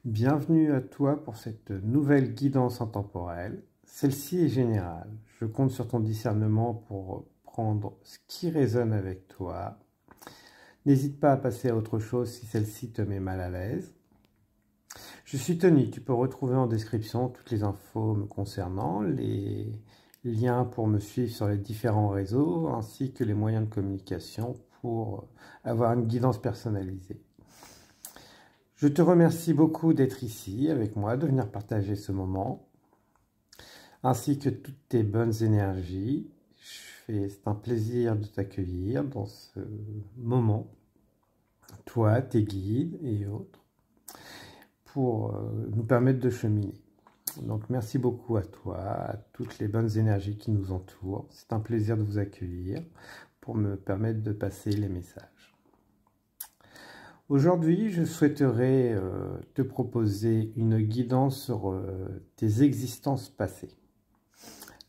Bienvenue à toi pour cette nouvelle guidance intemporelle. Celle-ci est générale. Je compte sur ton discernement pour prendre ce qui résonne avec toi. N'hésite pas à passer à autre chose si celle-ci te met mal à l'aise. Je suis Tony, tu peux retrouver en description toutes les infos me concernant, les liens pour me suivre sur les différents réseaux, ainsi que les moyens de communication pour avoir une guidance personnalisée. Je te remercie beaucoup d'être ici avec moi, de venir partager ce moment, ainsi que toutes tes bonnes énergies. C'est un plaisir de t'accueillir dans ce moment, toi, tes guides et autres, pour nous permettre de cheminer. Donc merci beaucoup à toi, à toutes les bonnes énergies qui nous entourent. C'est un plaisir de vous accueillir pour me permettre de passer les messages. Aujourd'hui, je souhaiterais te proposer une guidance sur tes existences passées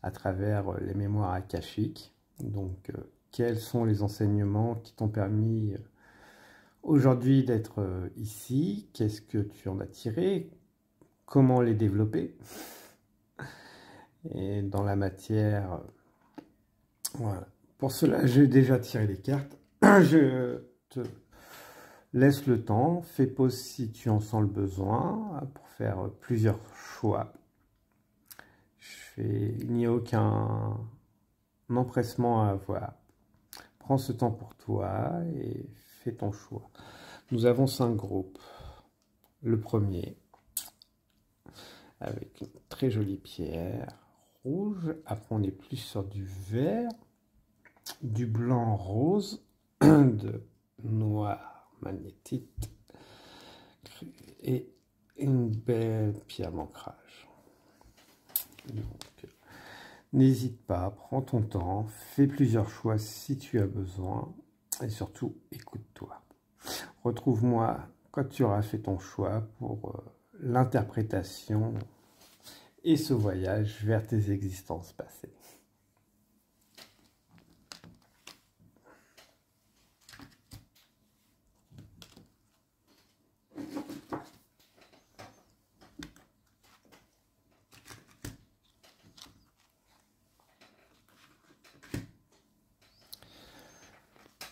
à travers les mémoires akashiques. Donc, quels sont les enseignements qui t'ont permis aujourd'hui d'être ici? Qu'est-ce que tu en as tiré? Comment les développer? Et dans la matière, voilà. Pour cela, j'ai déjà tiré les cartes. Je te laisse le temps, fais pause si tu en sens le besoin pour faire plusieurs choix. Il n'y a aucun empressement à avoir. Prends ce temps pour toi et fais ton choix. Nous avons 5 groupes. Le premier, avec une très jolie pierre rouge. Après, on est plus sur du vert, du blanc rose, de noir magnétite et une belle pierre d'ancrage. N'hésite pas, prends ton temps, fais plusieurs choix si tu as besoin et surtout écoute-toi. Retrouve-moi quand tu auras fait ton choix pour l'interprétation et ce voyage vers tes existences passées.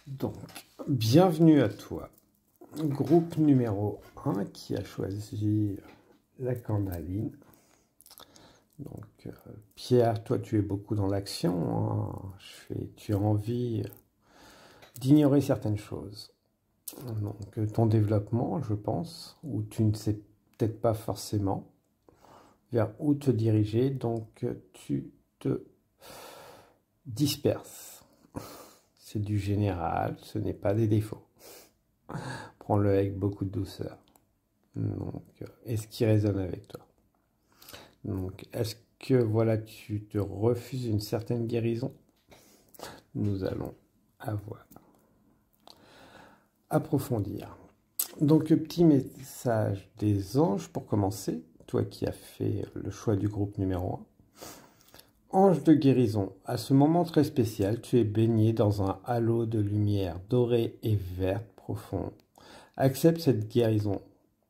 Donc, bienvenue à toi. Groupe numéro 1 qui a choisi la cornaline. Donc, Pierre, toi, tu es beaucoup dans l'action. Hein. Tu as envie d'ignorer certaines choses. Donc, ton développement, je pense, où tu ne sais peut-être pas forcément vers où te diriger. Donc, tu te disperses. C'est du général, ce n'est pas des défauts. Prends-le avec beaucoup de douceur. Donc, est-ce qui résonne avec toi? Donc, est-ce que voilà, tu te refuses une certaine guérison? Nous allons approfondir. Donc, petit message des anges pour commencer. Toi qui as fait le choix du groupe numéro 1. Ange de guérison, à ce moment très spécial, tu es baigné dans un halo de lumière dorée et verte profonde. Accepte cette guérison.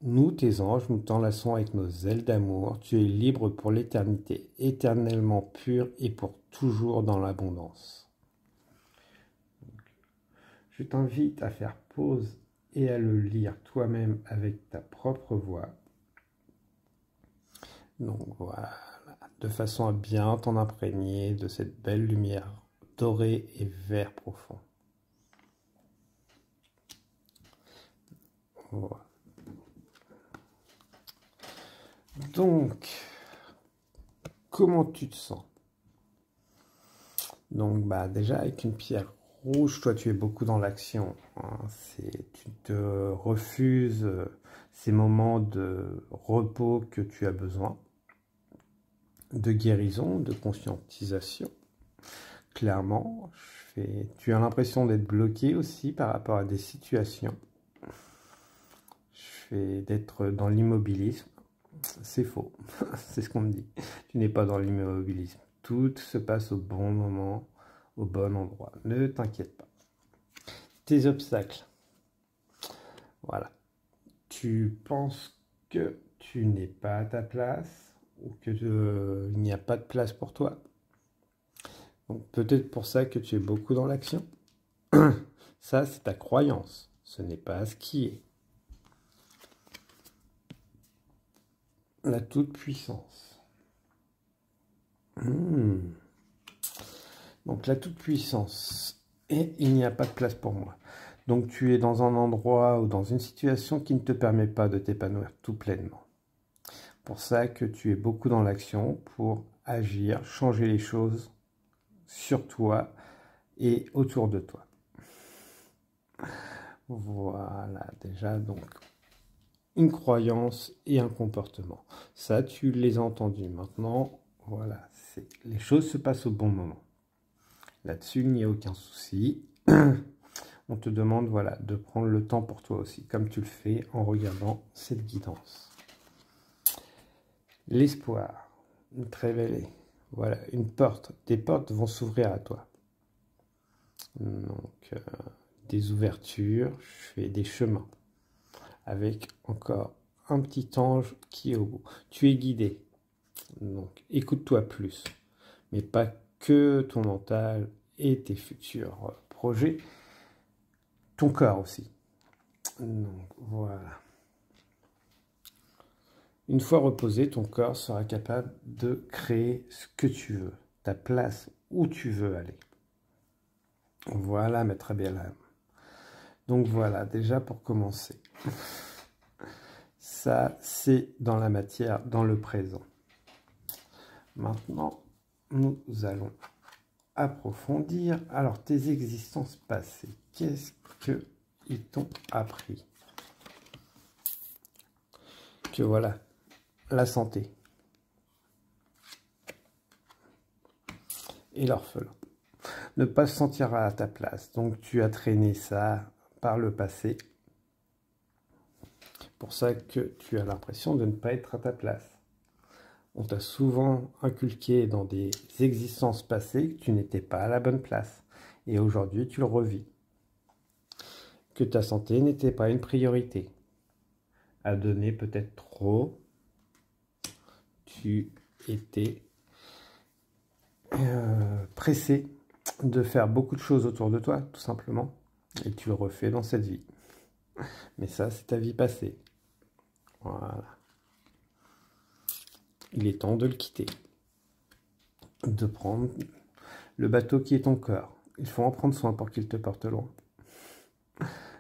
Nous, tes anges, nous t'enlaçons avec nos ailes d'amour. Tu es libre pour l'éternité, éternellement pur et pour toujours dans l'abondance. Je t'invite à faire pause et à le lire toi-même avec ta propre voix. Donc voilà, de façon à bien t'en imprégner de cette belle lumière dorée et vert profond. Voilà. Donc, comment tu te sens? Donc, déjà, avec une pierre rouge, toi, tu es beaucoup dans l'action. Hein. Tu te refuses ces moments de repos que tu as besoin, de guérison, de conscientisation. Clairement, tu as l'impression d'être bloqué aussi par rapport à des situations. D'être dans l'immobilisme. C'est faux, c'est ce qu'on me dit. Tu n'es pas dans l'immobilisme. Tout se passe au bon moment, au bon endroit. Ne t'inquiète pas. Tes obstacles. Voilà. Tu penses que tu n'es pas à ta place ou que il n'y a pas de place pour toi. Donc peut-être pour ça que tu es beaucoup dans l'action. Ça, c'est ta croyance. Ce n'est pas ce qui est. La toute-puissance. Donc la toute-puissance. Et il n'y a pas de place pour moi. Donc tu es dans un endroit ou dans une situation qui ne te permet pas de t'épanouir tout pleinement. Pour ça que tu es beaucoup dans l'action pour agir, changer les choses sur toi et autour de toi. Voilà, déjà donc une croyance et un comportement. Ça, tu les as entendus. Maintenant, voilà, les choses se passent au bon moment. Là-dessus, il n'y a aucun souci. On te demande, voilà, de prendre le temps pour toi aussi, comme tu le fais en regardant cette guidance. L'espoir, une très belle, voilà, une porte. Des portes vont s'ouvrir à toi. Donc, des ouvertures, je fais des chemins. Avec encore un petit ange qui est au bout. Tu es guidé. Donc, écoute-toi plus. Mais pas que ton mental et tes futurs projets. Ton corps aussi. Donc, voilà. Une fois reposé, ton corps sera capable de créer ce que tu veux. Ta place où tu veux aller. Voilà, ma très belle âme. Donc voilà, déjà pour commencer. Ça, c'est dans la matière, dans le présent. Maintenant, nous allons approfondir. Alors, tes existences passées, qu'est-ce qu'ils t'ont appris? Que voilà, la santé et l'orphelin. Ne pas se sentir à ta place. Donc, tu as traîné ça par le passé. Pour ça que tu as l'impression de ne pas être à ta place. On t'a souvent inculqué dans des existences passées que tu n'étais pas à la bonne place. Et aujourd'hui, tu le revis. Que ta santé n'était pas une priorité. À donner peut-être trop. Tu étais pressé de faire beaucoup de choses autour de toi, tout simplement. Et tu le refais dans cette vie. Mais ça, c'est ta vie passée. Voilà. Il est temps de le quitter. De prendre le bateau qui est ton corps. Il faut en prendre soin pour qu'il te porte loin.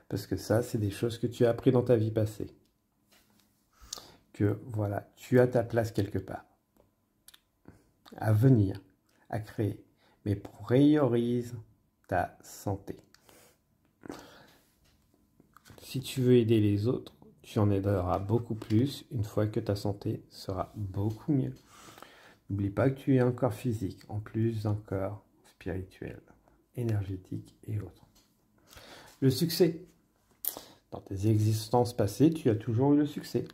Parce que ça, c'est des choses que tu as appris dans ta vie passée. Que, voilà, tu as ta place quelque part. À venir, à créer. Mais priorise ta santé. Si tu veux aider les autres, tu en aideras beaucoup plus une fois que ta santé sera beaucoup mieux. N'oublie pas que tu es un corps physique, en plus d'un corps spirituel, énergétique et autres. Le succès. Dans tes existences passées, tu as toujours eu le succès.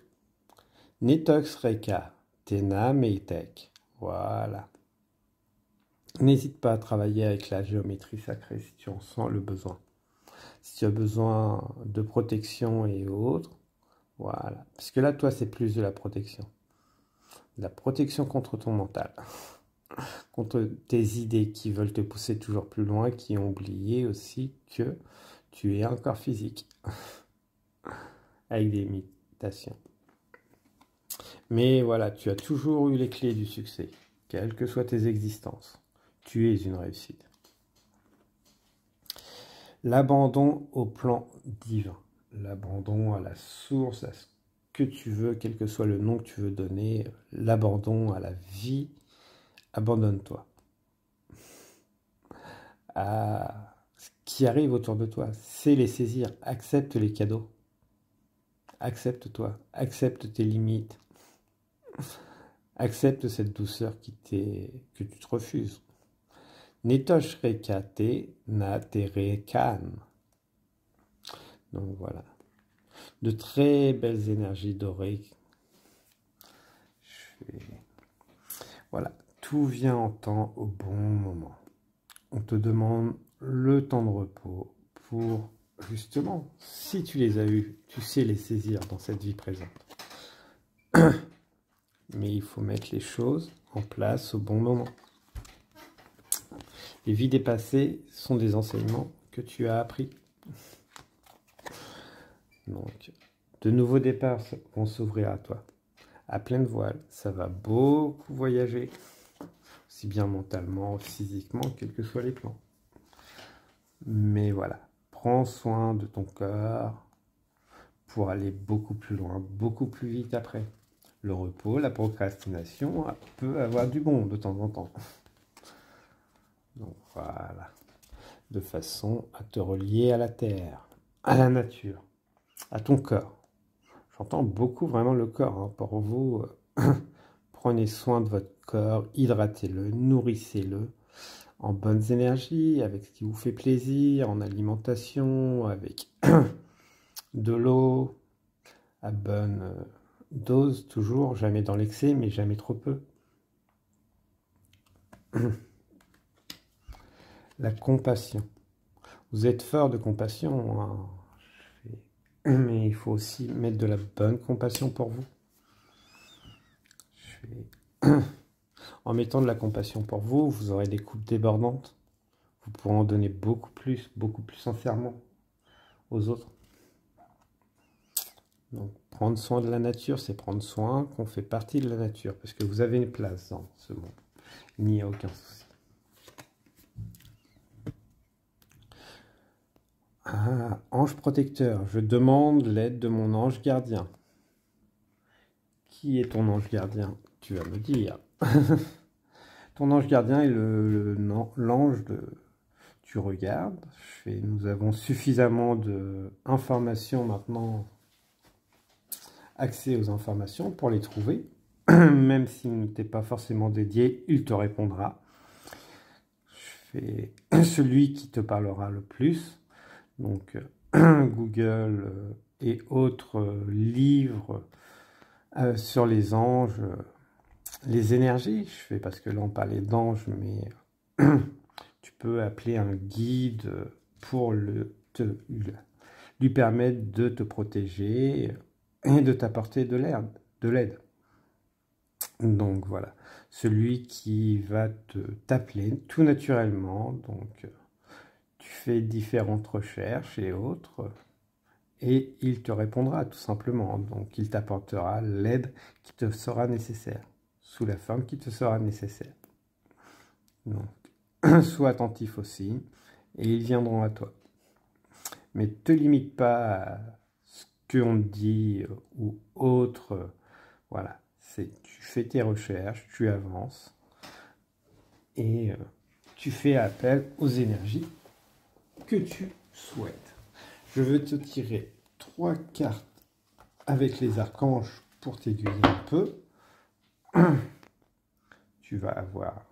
Netox Reka, Tena Meitek. Voilà. N'hésite pas à travailler avec la géométrie sacrée si tu en sens le besoin. Si tu as besoin de protection et autres, voilà. Parce que là, toi, c'est plus de la protection. La protection contre ton mental. Contre tes idées qui veulent te pousser toujours plus loin, qui ont oublié aussi que tu es un corps physique. Avec des limitations. Mais voilà, tu as toujours eu les clés du succès. Quelles que soient tes existences. Tu es une réussite. L'abandon au plan divin. L'abandon à la source, à ce que tu veux, quel que soit le nom que tu veux donner. L'abandon à la vie. Abandonne-toi. À ce qui arrive autour de toi. C'est les saisir. Accepte les cadeaux. Accepte-toi. Accepte tes limites. Accepte cette douceur que tu te refuses. Netosh rekate na terekan. Donc voilà. De très belles énergies dorées. Voilà. Tout vient en temps au bon moment. On te demande le temps de repos pour, justement, si tu les as eus, tu sais les saisir dans cette vie présente. Mais il faut mettre les choses en place au bon moment. Les vies dépassées sont des enseignements que tu as appris. Donc, de nouveaux départs vont s'ouvrir à toi. À pleine voile, ça va beaucoup voyager. Aussi bien mentalement, physiquement, quels que soient les plans. Mais voilà, prends soin de ton corps pour aller beaucoup plus loin, beaucoup plus vite après. Le repos, la procrastination peut avoir du bon de temps en temps. Donc voilà, de façon à te relier à la terre, à la nature, à ton corps. J'entends beaucoup vraiment le corps. Hein. Pour vous, prenez soin de votre corps, hydratez-le, nourrissez-le en bonnes énergies, avec ce qui vous fait plaisir, en alimentation, avec de l'eau, à bonne dose toujours, jamais dans l'excès, mais jamais trop peu. La compassion. Vous êtes fort de compassion, hein. Mais il faut aussi mettre de la bonne compassion pour vous. En mettant de la compassion pour vous, vous aurez des coupes débordantes. Vous pourrez en donner beaucoup plus sincèrement aux autres. Donc, prendre soin de la nature, c'est prendre soin qu'on fait partie de la nature, parce que vous avez une place dans ce monde. Il n'y a aucun souci. Ah, ange protecteur, je demande l'aide de mon ange gardien. Qui est ton ange gardien? Tu vas me dire. Ton ange gardien est l'ange de... Tu regardes. Nous avons suffisamment d'informations maintenant, accès aux informations pour les trouver. Même s'il ne t'est pas forcément dédié, il te répondra. Je fais celui qui te parlera le plus. Donc Google et autres livres sur les anges, les énergies. Je fais parce que là on parlait d'anges, mais tu peux appeler un guide pour lui permettre de te protéger et de t'apporter de l'aide. Donc voilà, celui qui va t'appeler tout naturellement. Donc tu fais différentes recherches et autres, et il te répondra tout simplement. Donc il t'apportera l'aide qui te sera nécessaire, sous la forme qui te sera nécessaire. Donc sois attentif aussi, et ils viendront à toi. Mais ne te limite pas à ce qu'on te dit ou autre. Voilà, tu fais tes recherches, tu avances, et tu fais appel aux énergies que tu souhaites. Je vais te tirer 3 cartes avec les archanges pour t'aiguiller un peu. Tu vas avoir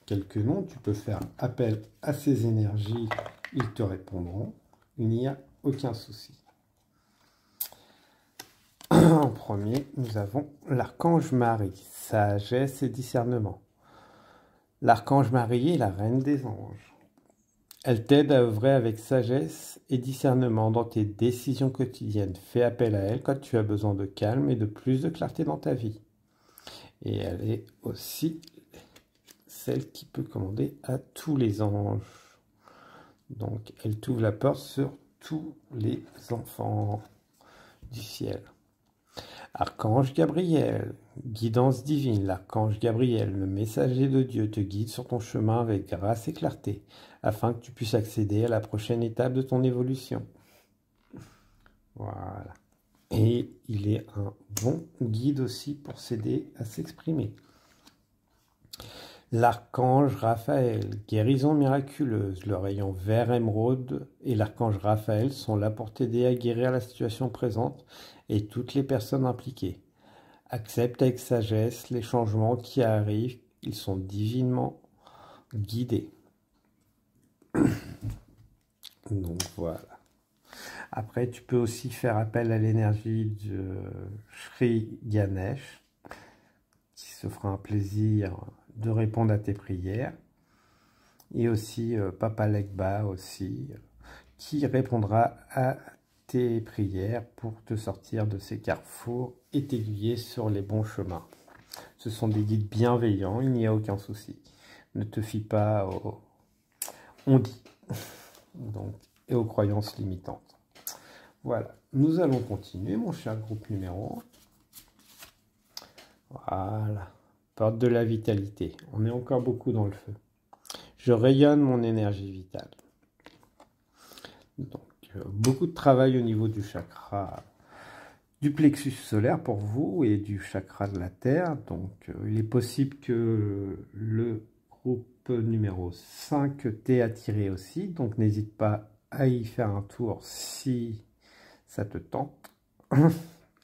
quelques noms. Tu peux faire appel à ces énergies. Ils te répondront. Il n'y a aucun souci. En premier, nous avons l'archange Marie, sagesse et discernement. L'archange Marie est la reine des anges. Elle t'aide à œuvrer avec sagesse et discernement dans tes décisions quotidiennes. Fais appel à elle quand tu as besoin de calme et de plus de clarté dans ta vie. Et elle est aussi celle qui peut commander à tous les anges. Donc, elle t'ouvre la porte sur tous les enfants du ciel. Archange Gabriel, guidance divine. L'archange Gabriel, le messager de Dieu, te guide sur ton chemin avec grâce et clarté, afin que tu puisses accéder à la prochaine étape de ton évolution. Voilà. Et il est un bon guide aussi pour s'aider à s'exprimer. L'archange Raphaël, guérison miraculeuse. Le rayon vert émeraude et l'archange Raphaël sont là pour t'aider à guérir la situation présente et toutes les personnes impliquées. Accepte avec sagesse les changements qui arrivent, ils sont divinement guidés. Donc voilà. Après, tu peux aussi faire appel à l'énergie de Sri Ganesh, qui se fera un plaisir de répondre à tes prières. Et aussi Papa Legba aussi, qui répondra à tes prières pour te sortir de ces carrefours et t'aiguiller sur les bons chemins. Ce sont des guides bienveillants, il n'y a aucun souci. Ne te fie pas aux on dit donc, et aux croyances limitantes. Voilà, nous allons continuer, mon cher groupe numéro 1. Voilà, porte de la vitalité. On est encore beaucoup dans le feu. Je rayonne mon énergie vitale. Donc, beaucoup de travail au niveau du chakra du plexus solaire pour vous et du chakra de la terre. Donc, il est possible que le groupe numéro 5 t'ait attiré aussi. Donc, n'hésite pas à y faire un tour si ça te tente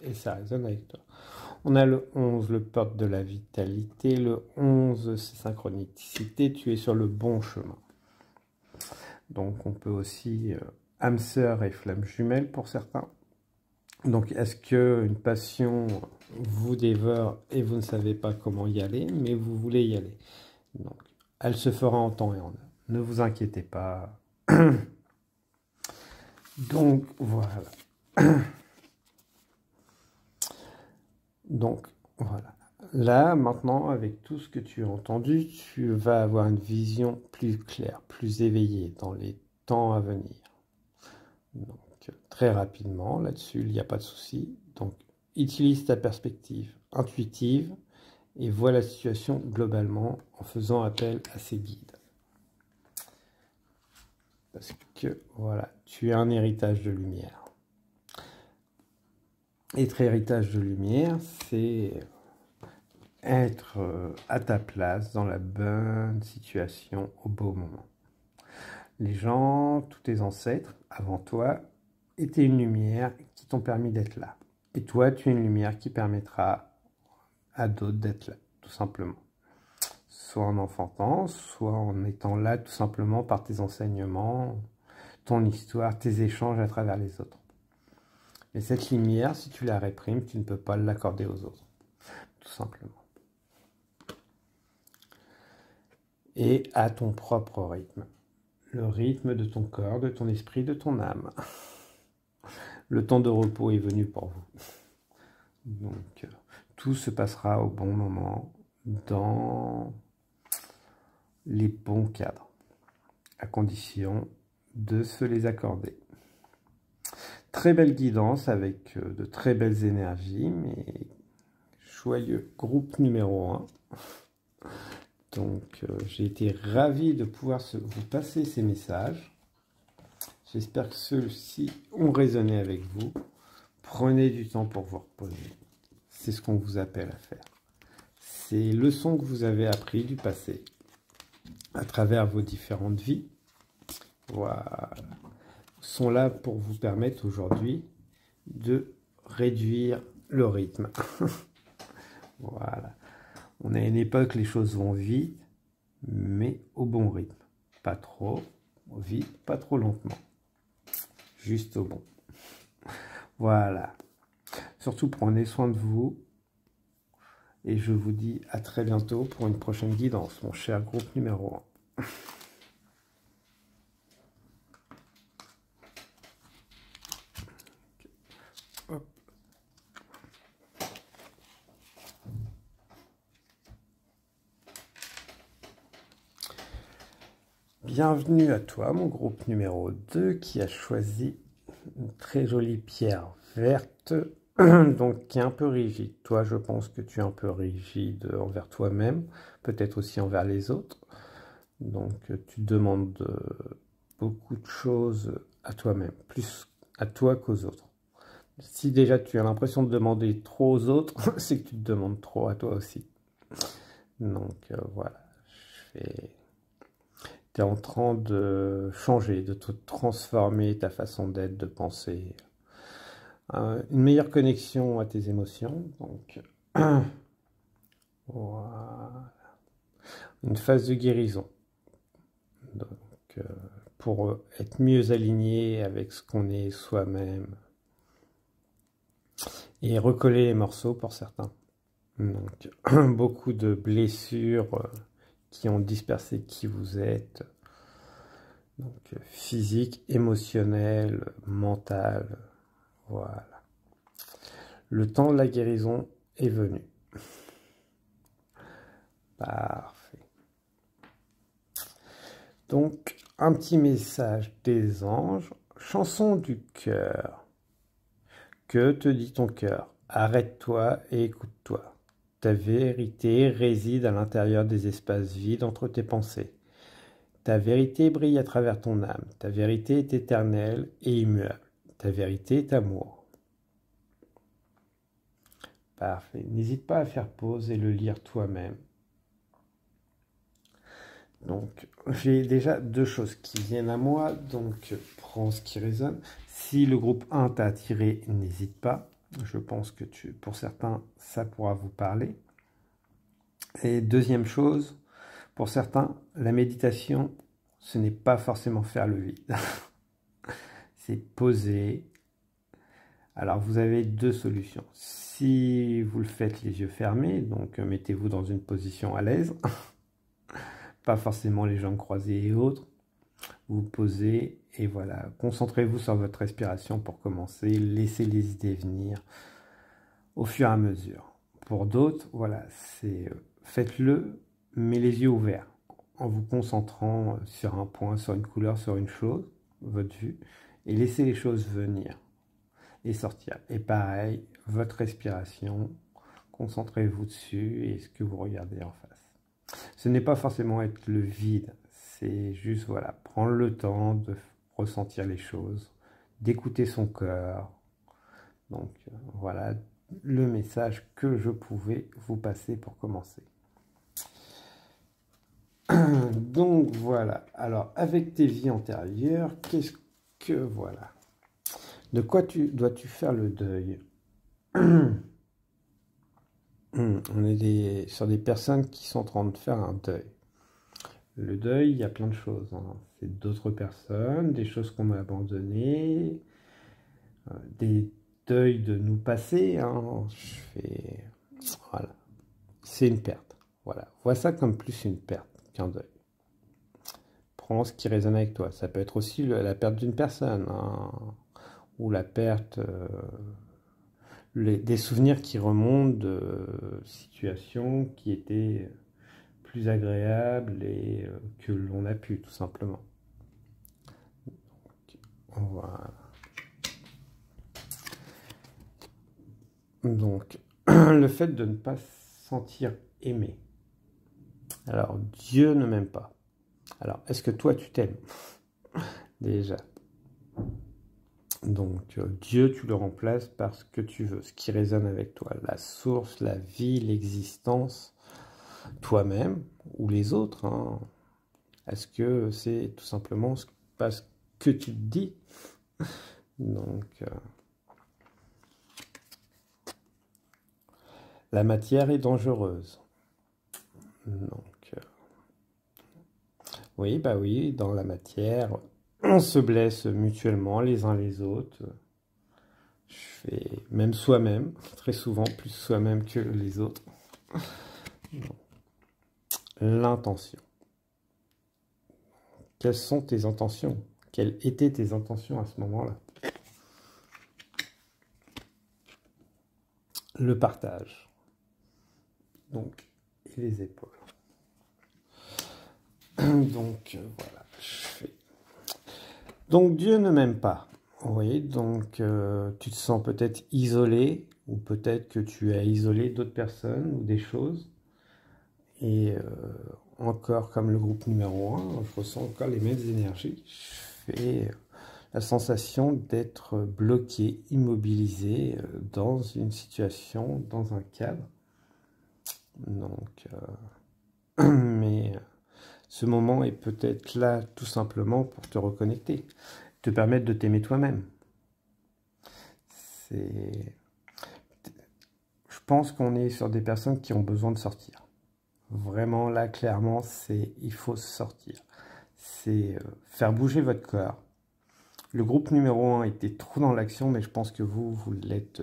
et ça résonne avec toi. On a le 11, le porte de la vitalité. Le 11, c'est synchronicité. Tu es sur le bon chemin. Donc, on peut aussi âme sœur et flamme jumelle pour certains. Donc, est-ce qu'une passion vous dévore et vous ne savez pas comment y aller, mais vous voulez y aller? Donc, elle se fera en temps et en heure. Ne vous inquiétez pas. Donc, voilà. Donc, voilà. Là, maintenant, avec tout ce que tu as entendu, tu vas avoir une vision plus claire, plus éveillée dans les temps à venir. Donc, très rapidement, là-dessus, il n'y a pas de souci. Donc, utilise ta perspective intuitive et vois la situation globalement en faisant appel à ces guides. Parce que, voilà, tu as un héritage de lumière. Être héritage de lumière, c'est être à ta place, dans la bonne situation, au beau moment. Les gens, tous tes ancêtres, avant toi, étaient une lumière qui t'ont permis d'être là. Et toi, tu es une lumière qui permettra à d'autres d'être là, tout simplement. Soit en enfantant, soit en étant là tout simplement par tes enseignements, ton histoire, tes échanges à travers les autres. Mais cette lumière, si tu la réprimes, tu ne peux pas l'accorder aux autres, tout simplement. Et à ton propre rythme. Le rythme de ton corps, de ton esprit, de ton âme. Le temps de repos est venu pour vous. Donc, tout se passera au bon moment, dans les bons cadres, à condition de se les accorder. Très belle guidance avec de très belles énergies, mais joyeux groupe numéro 1. Donc, j'ai été ravi de pouvoir vous passer ces messages. J'espère que ceux-ci ont résonné avec vous. Prenez du temps pour vous reposer. C'est ce qu'on vous appelle à faire. Ces leçons que vous avez apprises du passé, à travers vos différentes vies, voilà, sont là pour vous permettre aujourd'hui de réduire le rythme. Voilà. On est à une époque, les choses vont vite, mais au bon rythme. Pas trop vite, pas trop lentement. Juste au bon. Voilà. Surtout, prenez soin de vous. Et je vous dis à très bientôt pour une prochaine guidance, mon cher groupe numéro 1. Hop. Bienvenue à toi, mon groupe numéro 2, qui a choisi une très jolie pierre verte, donc qui est un peu rigide. Toi, je pense que tu es un peu rigide envers toi-même, peut-être aussi envers les autres. Donc, tu demandes beaucoup de choses à toi-même, plus à toi qu'aux autres. Si déjà tu as l'impression de demander trop aux autres, c'est que tu te demandes trop à toi aussi. Donc, voilà, tu es en train de changer, de te transformer ta façon d'être, de penser. Une meilleure connexion à tes émotions. Donc, voilà. Une phase de guérison. Donc, pour être mieux aligné avec ce qu'on est soi-même. Et recoller les morceaux pour certains. Donc, beaucoup de blessures qui ont dispersé qui vous êtes. Donc, physique, émotionnel, mental. Voilà. Le temps de la guérison est venu. Parfait. Donc, un petit message des anges. Chanson du cœur. Que te dit ton cœur? Arrête-toi et écoute-toi. Ta vérité réside à l'intérieur des espaces vides entre tes pensées. Ta vérité brille à travers ton âme. Ta vérité est éternelle et immuable. Ta vérité est amour. Parfait. N'hésite pas à faire pause et le lire toi-même. Donc, j'ai déjà deux choses qui viennent à moi. Donc, prends ce qui résonne. Si le groupe 1 t'a attiré, n'hésite pas. Je pense que pour certains, ça pourra vous parler. Et deuxième chose, pour certains, la méditation, ce n'est pas forcément faire le vide. C'est poser. Alors, vous avez deux solutions. Si vous le faites les yeux fermés, donc mettez-vous dans une position à l'aise, pas forcément les jambes croisées et autres. Vous posez et voilà, concentrez-vous sur votre respiration pour commencer. Laissez les idées venir au fur et à mesure. Pour d'autres, voilà, faites-le, mais les yeux ouverts, en vous concentrant sur un point, sur une couleur, sur une chose, votre vue, et laissez les choses venir et sortir. Et pareil, votre respiration, concentrez-vous dessus et ce que vous regardez en face. Ce n'est pas forcément être le vide, c'est juste, voilà, prendre le temps de ressentir les choses, d'écouter son cœur. Donc, voilà le message que je pouvais vous passer pour commencer. Donc, voilà. Alors, avec tes vies antérieures, qu'est-ce que, voilà. De quoi dois-tu faire le deuil? On est sur des personnes qui sont en train de faire un deuil. Le deuil, il y a plein de choses. Hein. C'est d'autres personnes, des choses qu'on a abandonnées, des deuils de nous passer. Hein. Voilà. C'est une perte. Voilà. Vois ça comme plus une perte qu'un deuil. Prends ce qui résonne avec toi. Ça peut être aussi la perte d'une personne, hein, ou la perte... des souvenirs qui remontent de situations qui étaient plus agréables et que l'on a pu, tout simplement. Voilà. Donc, le fait de ne pas se sentir aimé. Alors, Dieu ne m'aime pas. Alors, est-ce que toi, tu t'aimes? Déjà. Donc, Dieu, tu le remplaces par ce que tu veux, ce qui résonne avec toi. La source, la vie, l'existence, toi-même ou les autres. Hein. Est-ce que c'est tout simplement parce que tu te dis? Donc, la matière est dangereuse. Donc, oui, bah oui, dans la matière, on se blesse mutuellement les uns les autres. Même soi-même, très souvent, plus soi-même que les autres. L'intention. Quelles sont tes intentions? Quelles étaient tes intentions à ce moment-là? Le partage. Donc, et les épaules. Donc, voilà. Donc, Dieu ne m'aime pas. Oui, donc tu te sens peut-être isolé, ou peut-être que tu as isolé d'autres personnes ou des choses. Et encore comme le groupe numéro 1, je ressens encore les mêmes énergies. Je fais la sensation d'être bloqué, immobilisé dans une situation, dans un cadre. Donc, mais ce moment est peut-être là tout simplement pour te reconnecter, te permettre de t'aimer toi-même. Je pense qu'on est sur des personnes qui ont besoin de sortir. Vraiment, là, clairement, il faut sortir. C'est faire bouger votre corps. Le groupe numéro 1 était trop dans l'action, mais je pense que vous l'êtes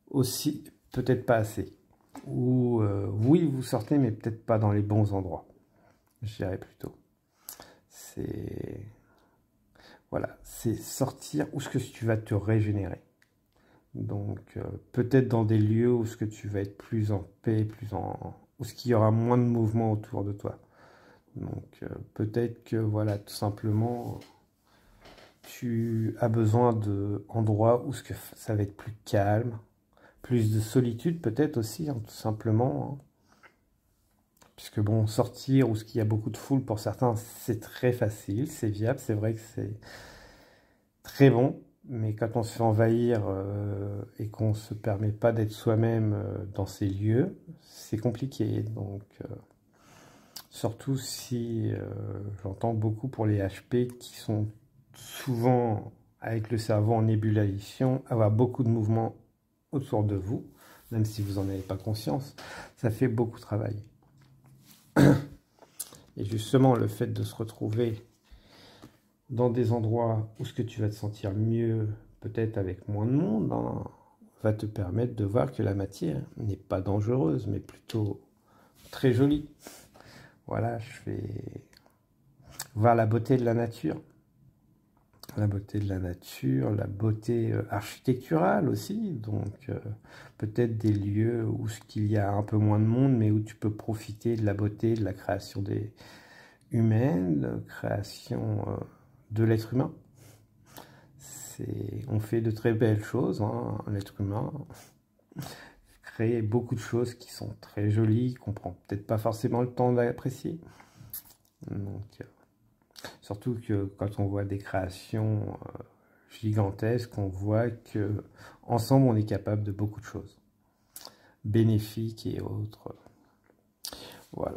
aussi, peut-être pas assez. Ou oui, vous sortez, mais peut-être pas dans les bons endroits. Je dirais plutôt. Voilà, c'est sortir où ce que tu vas te régénérer. Donc, peut-être dans des lieux où ce que tu vas être plus en paix, où ce qu'il y aura moins de mouvement autour de toi. Donc, peut-être que, voilà, tout simplement, tu as besoin d'endroits où ce que ça va être plus calme, plus de solitude peut-être aussi, hein, tout simplement. Hein. Puisque bon, sortir où il y a beaucoup de foule, pour certains, c'est très facile, c'est viable, c'est vrai que c'est très bon, mais quand on se fait envahir et qu'on ne se permet pas d'être soi-même dans ces lieux, c'est compliqué. Donc, surtout si j'entends beaucoup pour les HP qui sont souvent avec le cerveau en ébullition, avoir beaucoup de mouvements autour de vous, même si vous n'en avez pas conscience, ça fait beaucoup travailler. Et justement, le fait de se retrouver dans des endroits où ce que tu vas te sentir mieux, peut-être avec moins de monde, hein, va te permettre de voir que la matière n'est pas dangereuse, mais plutôt très jolie. Voilà, je vais voir la beauté de la nature. La beauté de la nature, la beauté architecturale aussi, donc peut-être des lieux où il y a un peu moins de monde, mais où tu peux profiter de la beauté, de la création humaine, création de l'être humain. On fait de très belles choses, hein, l'être humain crée beaucoup de choses qui sont très jolies, qu'on prend peut-être pas forcément le temps d'apprécier. Donc, surtout que quand on voit des créations gigantesques, on voit que ensemble on est capable de beaucoup de choses, bénéfiques et autres. Voilà.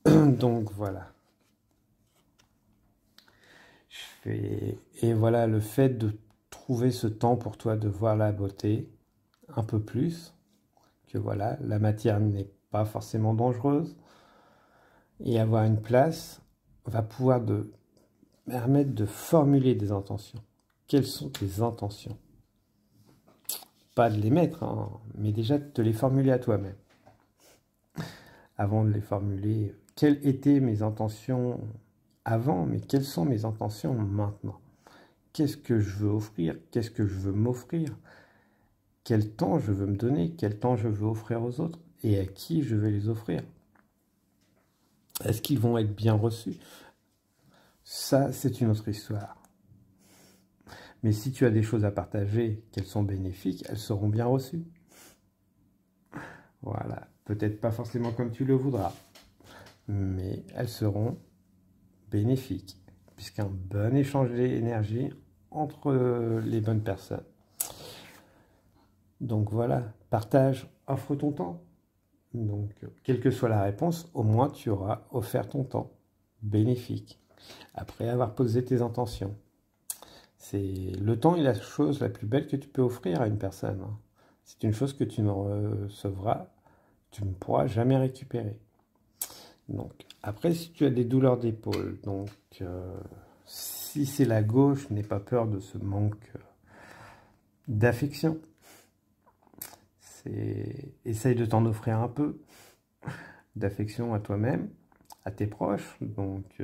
Donc voilà. Et voilà, le fait de trouver ce temps pour toi de voir la beauté un peu plus, que voilà, la matière n'est pas forcément dangereuse, et avoir une place va pouvoir permettre de formuler des intentions. Quelles sont tes intentions? Pas de les mettre, hein, mais déjà de te les formuler à toi-même. Avant de les formuler, quelles étaient mes intentions avant, mais quelles sont mes intentions maintenant? Qu'est-ce que je veux offrir? Qu'est-ce que je veux m'offrir? Quel temps je veux me donner? Quel temps je veux offrir aux autres? Et à qui je vais les offrir? Est-ce qu'ils vont être bien reçus? Ça, c'est une autre histoire. Mais si tu as des choses à partager, qu'elles sont bénéfiques, elles seront bien reçues. Voilà. Peut-être pas forcément comme tu le voudras, mais elles seront bénéfiques, puisqu'un bon échange d'énergie entre les bonnes personnes. Donc voilà, partage, offre ton temps. Donc, quelle que soit la réponse, au moins tu auras offert ton temps bénéfique, après avoir posé tes intentions. Le temps est la chose la plus belle que tu peux offrir à une personne. C'est une chose que tu ne recevras, tu ne pourras jamais récupérer. Donc, après, si tu as des douleurs d'épaule, donc si c'est la gauche, n'aie pas peur de ce manque d'affection. Essaye de t'en offrir un peu d'affection à toi-même, à tes proches. Donc,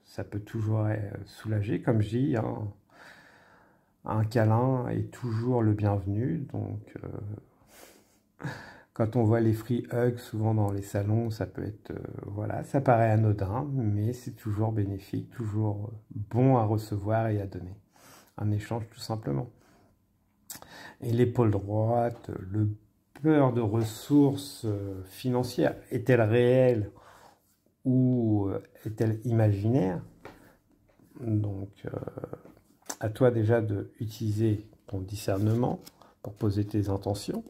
ça peut toujours soulager, comme je dis. Hein, un câlin est toujours le bienvenu. Donc, quand on voit les free hugs souvent dans les salons, ça peut être, voilà, ça paraît anodin, mais c'est toujours bénéfique, toujours bon à recevoir et à donner. Un échange tout simplement. Et l'épaule droite, le peur de ressources financières, est-elle réelle ou est-elle imaginaire? Donc, à toi déjà d'utiliser ton discernement pour poser tes intentions.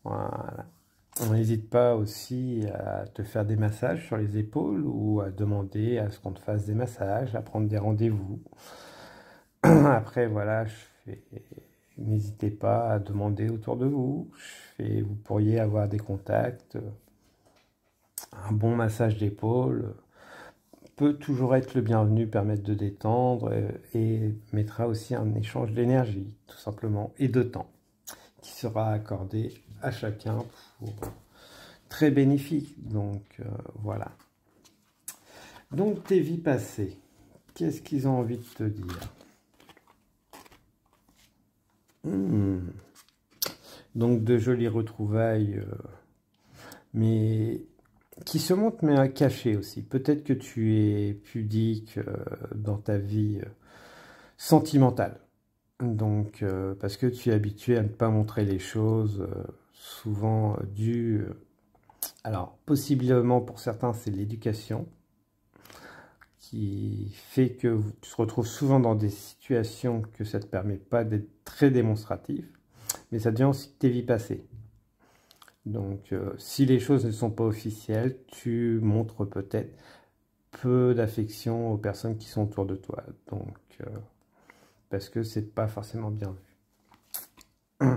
Voilà. On n'hésite pas aussi à te faire des massages sur les épaules ou à demander à ce qu'on te fasse des massages, à prendre des rendez-vous. Après, voilà, n'hésitez pas à demander autour de vous. Vous pourriez avoir des contacts. Un bon massage d'épaule peut toujours être le bienvenu, permettre de détendre et mettra aussi un échange d'énergie, tout simplement, et de temps, qui sera accordé à chacun pour très bénéfique. Donc, voilà. Donc, tes vies passées. qu'est-ce qu'ils ont envie de te dire? Donc de jolies retrouvailles, mais qui se montrent mais à cacher aussi. Peut-être que tu es pudique dans ta vie sentimentale. Donc parce que tu es habitué à ne pas montrer les choses, souvent dû... alors possiblement pour certains c'est l'éducation qui fait que tu te retrouves souvent dans des situations que ça ne te permet pas d'être très démonstratif, mais ça devient aussi tes vies passées. Donc, si les choses ne sont pas officielles, tu montres peut-être peu d'affection aux personnes qui sont autour de toi. Donc, parce que c'est pas forcément bien vu.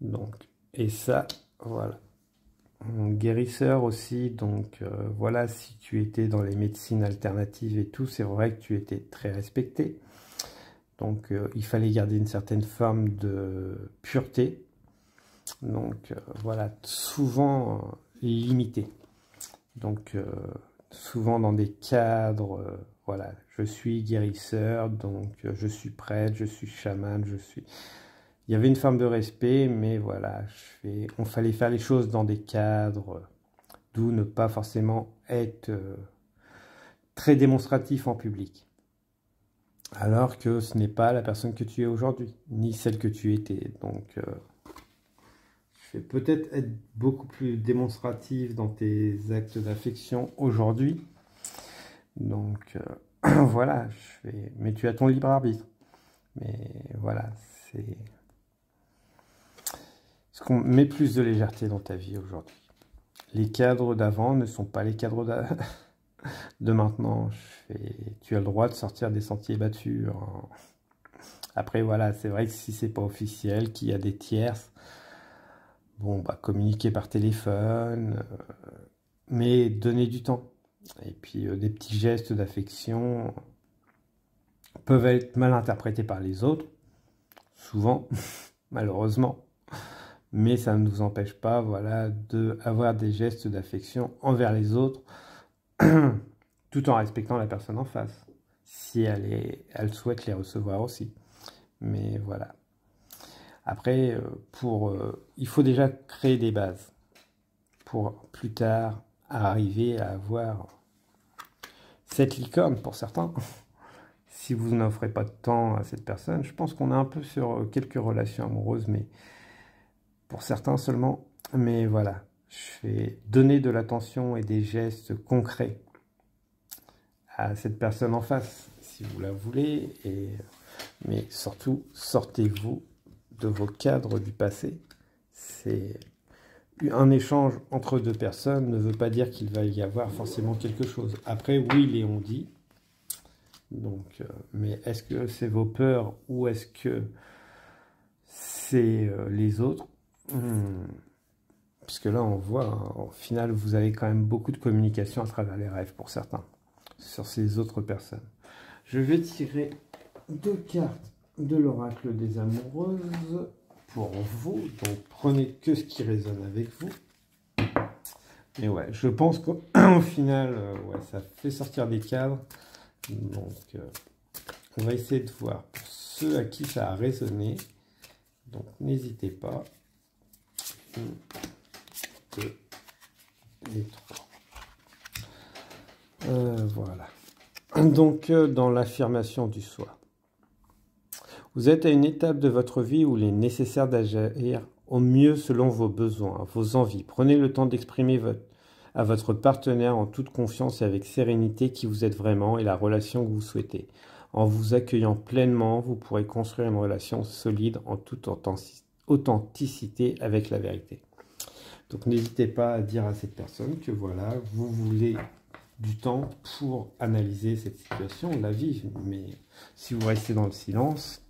Donc, et ça, voilà. Guérisseur aussi, donc voilà, si tu étais dans les médecines alternatives et tout, c'est vrai que tu étais très respecté. Donc, il fallait garder une certaine forme de pureté. Donc voilà, souvent limité. Donc souvent dans des cadres, voilà, je suis guérisseur, donc je suis prêtre, je suis chaman, je suis... Il y avait une forme de respect, mais voilà, on fallait faire les choses dans des cadres, d'où ne pas forcément être très démonstratif en public. Alors que ce n'est pas la personne que tu es aujourd'hui, ni celle que tu étais. Donc... je vais peut-être être beaucoup plus démonstratif dans tes actes d'affection aujourd'hui. Donc, voilà, mais tu as ton libre arbitre. Mais voilà, c'est... Est-ce qu'on met plus de légèreté dans ta vie aujourd'hui? Les cadres d'avant ne sont pas les cadres de maintenant. Tu as le droit de sortir des sentiers battus. Après, voilà, c'est vrai que si c'est pas officiel, qu'il y a des tierces, bon, bah, communiquer par téléphone, mais donner du temps. Et puis, des petits gestes d'affection peuvent être mal interprétés par les autres, souvent, malheureusement. Mais ça ne nous empêche pas, voilà, d'avoir des gestes d'affection envers les autres, tout en respectant la personne en face, si elle souhaite les recevoir aussi. Mais voilà. Après, il faut déjà créer des bases pour plus tard arriver à avoir cette licorne pour certains. Si vous n'offrez pas de temps à cette personne, je pense qu'on est un peu sur quelques relations amoureuses, mais pour certains seulement. Mais voilà, je vais donner de l'attention et des gestes concrets à cette personne en face, si vous la voulez. Mais surtout, sortez-vous de vos cadres du passé. C'est un échange entre deux personnes ne veut pas dire qu'il va y avoir forcément quelque chose. Après, oui, les on dit. Donc, mais est-ce que c'est vos peurs ou est-ce que c'est les autres? Puisque là, on voit, hein, au final, vous avez quand même beaucoup de communication à travers les rêves pour certains, sur ces autres personnes. Je vais tirer 2 cartes de l'oracle des amoureuses pour vous. Donc, prenez que ce qui résonne avec vous. Et ouais, je pense qu'au final, ouais, ça fait sortir des cadres. Donc, on va essayer de voir pour ceux à qui ça a résonné. Donc, n'hésitez pas. 1, 2 et 3. Voilà. Donc, dans l'affirmation du soi. Vous êtes à une étape de votre vie où il est nécessaire d'agir au mieux selon vos besoins, vos envies. Prenez le temps d'exprimer à votre partenaire en toute confiance et avec sérénité qui vous êtes vraiment et la relation que vous souhaitez. En vous accueillant pleinement, vous pourrez construire une relation solide en toute authenticité avec la vérité. Donc n'hésitez pas à dire à cette personne que voilà, vous voulez du temps pour analyser cette situation, la vivre. Mais si vous restez dans le silence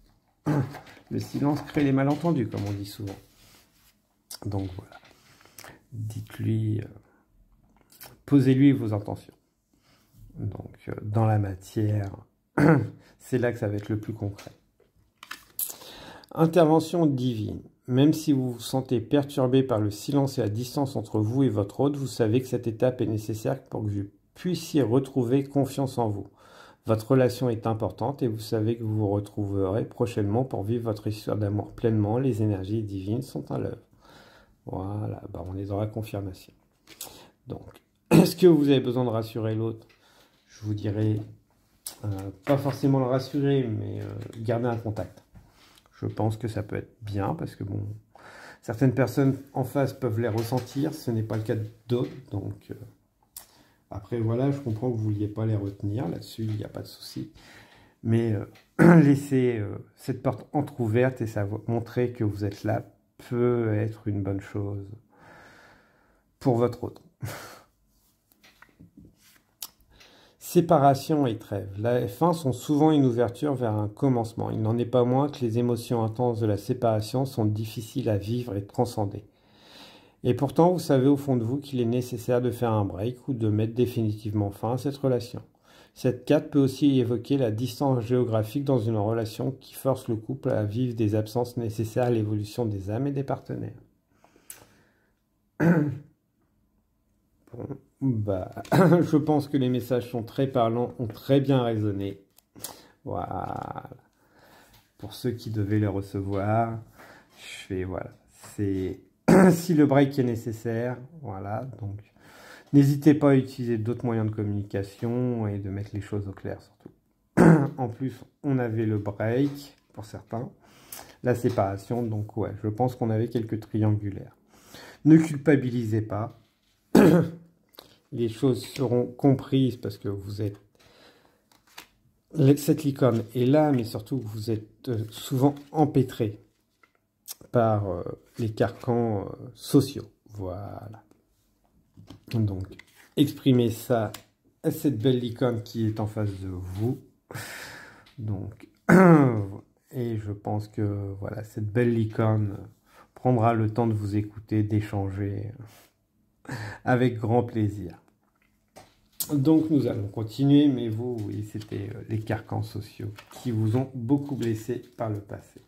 crée les malentendus, comme on dit souvent. Donc voilà. Dites-lui, posez-lui vos intentions. Donc dans la matière, c'est là que ça va être le plus concret. Intervention divine. Même si vous vous sentez perturbé par le silence et la distance entre vous et votre hôte, vous savez que cette étape est nécessaire pour que puissiez retrouver confiance en vous. Votre relation est importante et vous savez que vous vous retrouverez prochainement pour vivre votre histoire d'amour pleinement. Les énergies divines sont à l'œuvre. Voilà, bah on est dans la confirmation. Donc, est-ce que vous avez besoin de rassurer l'autre? Je vous dirais, pas forcément le rassurer, mais garder un contact. Je pense que ça peut être bien parce que bon, certaines personnes en face peuvent les ressentir, ce n'est pas le cas d'autres. Donc, après voilà, je comprends que vous ne vouliez pas les retenir, là-dessus il n'y a pas de souci. Mais laisser cette porte entrouverte et ça montrer que vous êtes là peut être une bonne chose pour votre autre. Séparation et trêve. La fin sont souvent une ouverture vers un commencement. Il n'en est pas moins que les émotions intenses de la séparation sont difficiles à vivre et transcender. Et pourtant, vous savez au fond de vous qu'il est nécessaire de faire un break ou de mettre définitivement fin à cette relation. Cette carte peut aussi évoquer la distance géographique dans une relation qui force le couple à vivre des absences nécessaires à l'évolution des âmes et des partenaires. Bon, bah, je pense que les messages sont très parlants, ont très bien résonné. Voilà. Pour ceux qui devaient les recevoir, je fais, voilà, c'est si le break est nécessaire, voilà, donc n'hésitez pas à utiliser d'autres moyens de communication et de mettre les choses au clair surtout. En plus, on avait le break pour certains, la séparation, donc ouais, je pense qu'on avait quelques triangulaires. Ne culpabilisez pas. Les choses seront comprises parce que vous êtes... Cette licorne est là, mais surtout vous êtes souvent empêtré par les carcans sociaux. Voilà. Donc, exprimez ça à cette belle licorne qui est en face de vous. Donc, et je pense que voilà, cette belle licorne prendra le temps de vous écouter, d'échanger avec grand plaisir. Donc nous allons continuer, mais vous, oui, c'était les carcans sociaux qui vous ont beaucoup blessé par le passé.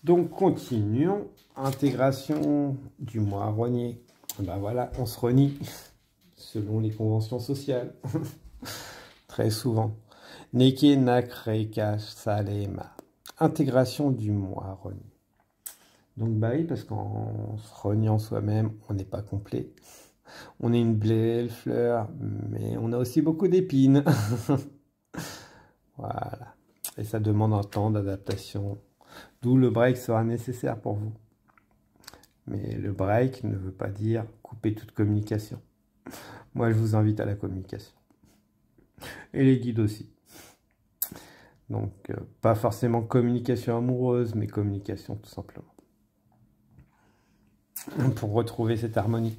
Donc continuons. Intégration du mois rogné. Ben voilà, on se renie selon les conventions sociales. Très souvent. Neke nakreka salema. Intégration du mois rogné. Donc bah oui, parce qu'en se reniant soi-même, on n'est pas complet. On est une belle fleur, mais on a aussi beaucoup d'épines. Voilà. Et ça demande un temps d'adaptation. D'où le break sera nécessaire pour vous. Mais le break ne veut pas dire couper toute communication. Moi, je vous invite à la communication. Et les guides aussi. Donc, pas forcément communication amoureuse, mais communication tout simplement. Pour retrouver cette harmonie.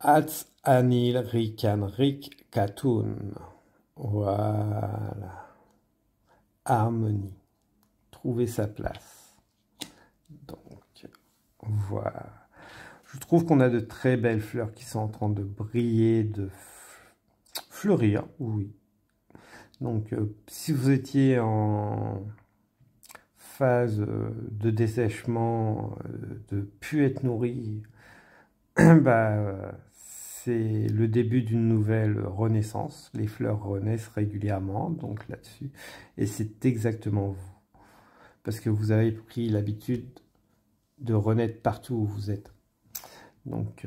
Ats anil rikan rik katun. Voilà. Harmonie. Trouver sa place. Donc, voilà. Je trouve qu'on a de très belles fleurs qui sont en train de briller, de fleurir, oui. Donc, si vous étiez en phase de dessèchement, de plus être nourri, bah, c'est le début d'une nouvelle renaissance. Les fleurs renaissent régulièrement, donc là-dessus. Et c'est exactement vous. Parce que vous avez pris l'habitude de renaître partout où vous êtes. Donc,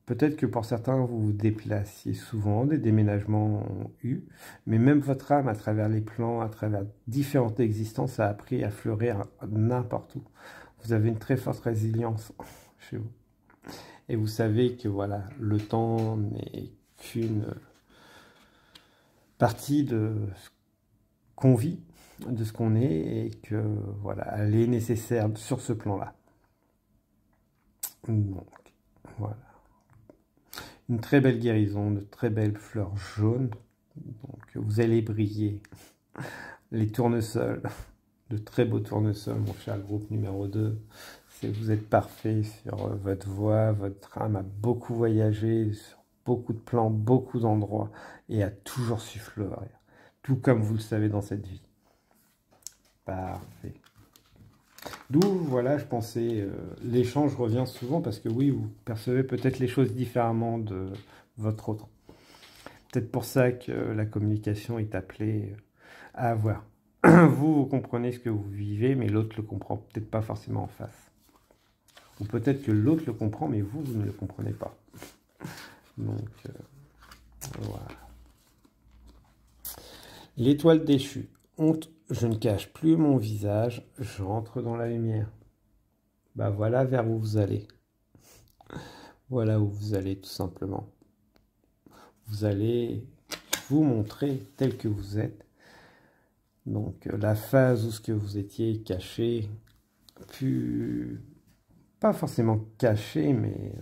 peut-être que pour certains, vous vous déplaciez souvent, des déménagements ont eu, mais même votre âme, à travers les plans, à travers différentes existences, a appris à fleurir n'importe où. Vous avez une très forte résilience chez vous. Et vous savez que voilà, le temps n'est qu'une partie de ce qu'on vit, de ce qu'on est, et que voilà, elle est nécessaire sur ce plan-là. Donc, voilà. Une très belle guérison, de très belles fleurs jaunes. Donc, vous allez briller. Les tournesols, de très beaux tournesols, mon cher groupe numéro 2. Vous êtes parfait sur votre voie, votre âme a beaucoup voyagé, sur beaucoup de plans, beaucoup d'endroits, et a toujours su fleurir. Tout comme vous le savez dans cette vie. Parfait. D'où, voilà, je pensais, l'échange revient souvent parce que oui, vous percevez peut-être les choses différemment de votre autre. Peut-être pour ça que la communication est appelée à avoir. Vous comprenez ce que vous vivez, mais l'autre le comprend peut-être pas forcément en face. Ou peut-être que l'autre le comprend, mais vous ne le comprenez pas. Donc, voilà. L'étoile déchue. Honte, je ne cache plus mon visage, j'entre dans la lumière. Bah voilà vers où vous allez. Voilà où vous allez tout simplement. Vous allez vous montrer tel que vous êtes. Donc la phase où ce que vous étiez caché, pas forcément caché, mais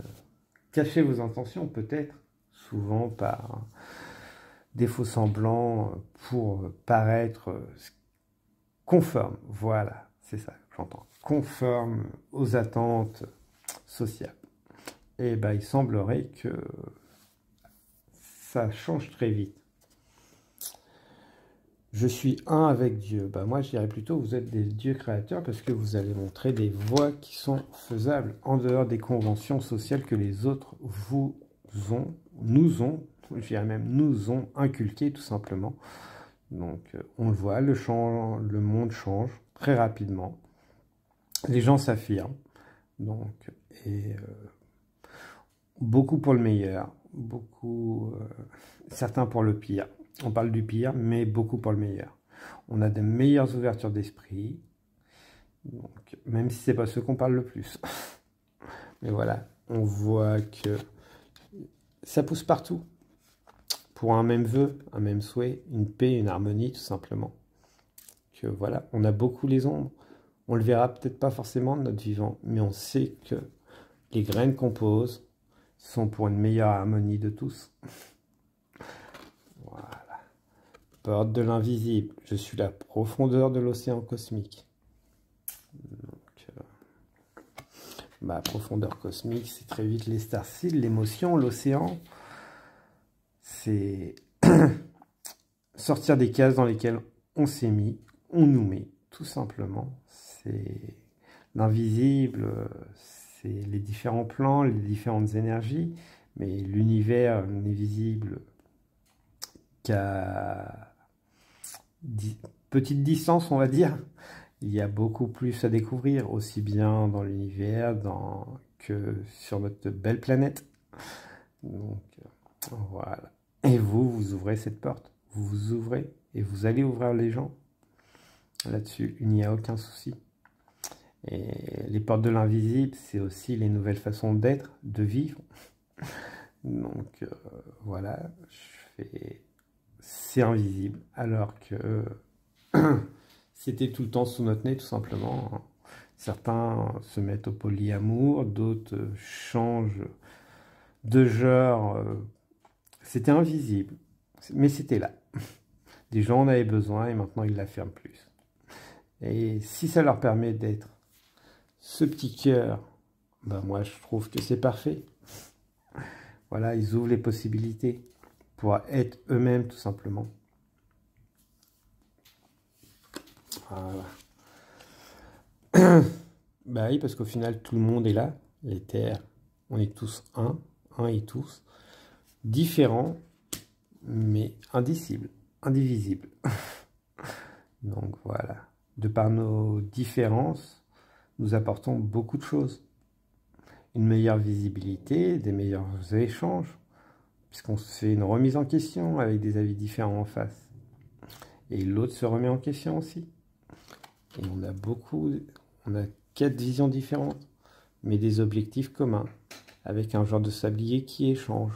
cacher vos intentions peut-être, souvent par des faux semblants pour paraître conforme. Voilà, c'est ça que j'entends. Conforme aux attentes sociales. Et ben il semblerait que ça change très vite. Je suis un avec Dieu. Bah moi, je dirais plutôt vous êtes des dieux créateurs parce que vous allez montrer des voies qui sont faisables en dehors des conventions sociales que les autres nous ont, je dirais même nous ont inculquées tout simplement. Donc, on le voit, le monde change très rapidement. Les gens s'affirment. Donc, et beaucoup pour le meilleur, certains pour le pire. On parle du pire, mais beaucoup pour le meilleur. On a de meilleures ouvertures d'esprit, donc, même si c'est pas ceux qu'on parle le plus. Mais voilà, on voit que ça pousse partout. Pour un même vœu, un même souhait, une paix, une harmonie, tout simplement. Que voilà, on a beaucoup les ombres. On le verra peut-être pas forcément de notre vivant, mais on sait que les graines qu'on pose sont pour une meilleure harmonie de tous. Voilà. Porte de l'invisible. Je suis la profondeur de l'océan cosmique. Donc, profondeur cosmique, c'est très vite les starseeds, l'émotion, l'océan. C'est sortir des cases dans lesquelles on s'est mis, on nous met, tout simplement. C'est l'invisible, c'est les différents plans, les différentes énergies, mais l'univers n'est visible qu'à petite distance, on va dire. Il y a beaucoup plus à découvrir, aussi bien dans l'univers que sur notre belle planète. Donc, voilà. Et vous ouvrez cette porte. Vous vous ouvrez et vous allez ouvrir les gens. Là-dessus, il n'y a aucun souci. Et les portes de l'invisible, c'est aussi les nouvelles façons d'être, de vivre. Donc, voilà, c'est invisible. Alors que c'était tout le temps sous notre nez, tout simplement. Certains se mettent au polyamour, d'autres changent de genre. C'était invisible, mais c'était là. Des gens en avaient besoin et maintenant ils l'affirment plus. Et si ça leur permet d'être ce petit cœur, ben moi je trouve que c'est parfait. Voilà, ils ouvrent les possibilités pour être eux-mêmes tout simplement. Voilà. Bah oui, parce qu'au final, tout le monde est là. Les terres, on est tous un et tous. Différents, mais indivisibles. Donc voilà. De par nos différences, nous apportons beaucoup de choses. Une meilleure visibilité, des meilleurs échanges, puisqu'on se fait une remise en question avec des avis différents en face. Et l'autre se remet en question aussi. Et on a 4 visions différentes, mais des objectifs communs, avec un genre de sablier qui échange.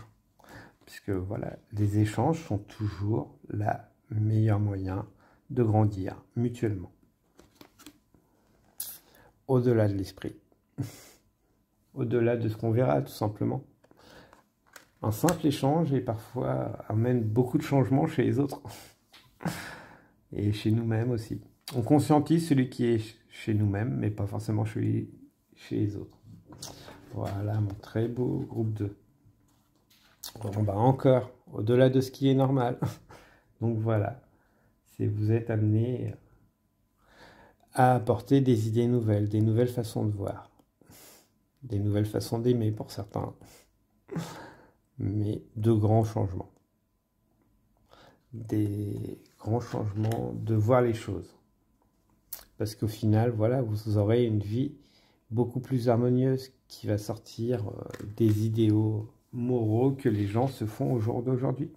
Puisque voilà, les échanges sont toujours le meilleur moyen de grandir mutuellement. Au-delà de l'esprit. Au-delà de ce qu'on verra, tout simplement. Un simple échange et parfois amène beaucoup de changements chez les autres. Et chez nous-mêmes aussi. On conscientise celui qui est chez nous-mêmes, mais pas forcément chez les autres. Voilà mon très beau groupe 2. Bon, bah encore, au-delà de ce qui est normal. Donc voilà, vous êtes amené à apporter des idées nouvelles, des nouvelles façons de voir, des nouvelles façons d'aimer pour certains, mais de grands changements. Des grands changements de voir les choses. Parce qu'au final, voilà, vous aurez une vie beaucoup plus harmonieuse qui va sortir des idéaux moraux que les gens se font au jour d'aujourd'hui.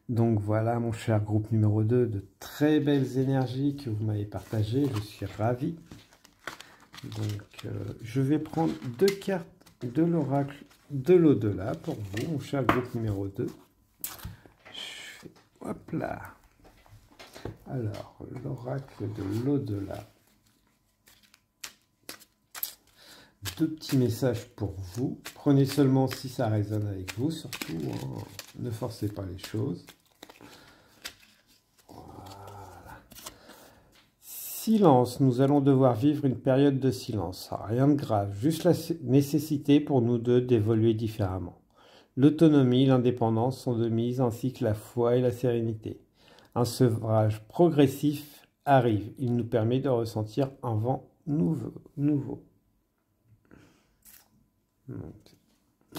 Donc voilà, mon cher groupe numéro 2, de très belles énergies que vous m'avez partagées. Je suis ravi. Donc, je vais prendre 2 cartes de l'oracle de l'au-delà pour vous, mon cher groupe numéro 2. Hop là. Alors, l'oracle de l'au-delà. 2 petits messages pour vous. Prenez seulement si ça résonne avec vous, surtout, hein, ne forcez pas les choses. Voilà. Silence, nous allons devoir vivre une période de silence. Rien de grave, juste la nécessité pour nous deux d'évoluer différemment. L'autonomie, l'indépendance sont de mise, ainsi que la foi et la sérénité. Un sevrage progressif arrive. Il nous permet de ressentir un vent nouveau. Donc,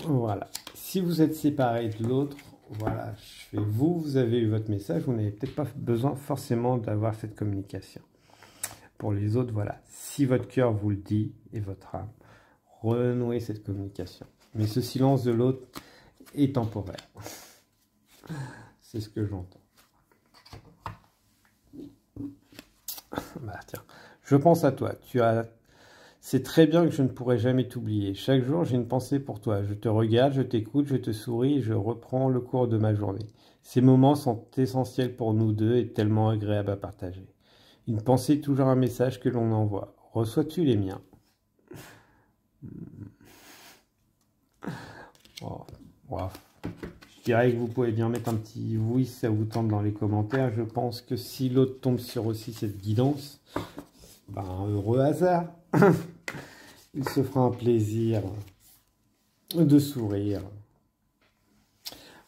voilà. Si vous êtes séparés de l'autre, voilà, vous avez eu votre message, vous n'avez peut-être pas besoin forcément d'avoir cette communication. Pour les autres, voilà, si votre cœur vous le dit et votre âme, renouez cette communication. Mais ce silence de l'autre est temporaire. C'est ce que j'entends. Bah, tiens, je pense à toi. C'est très bien que je ne pourrai jamais t'oublier. Chaque jour, j'ai une pensée pour toi. Je te regarde, je t'écoute, je te souris et je reprends le cours de ma journée. Ces moments sont essentiels pour nous deux et tellement agréables à partager. Une pensée, toujours un message que l'on envoie. Reçois-tu les miens? Oh, wow. Je dirais que vous pouvez bien mettre un petit oui si ça vous tente dans les commentaires. Je pense que si l'autre tombe sur aussi cette guidance, ben, heureux hasard. Il se fera un plaisir de sourire.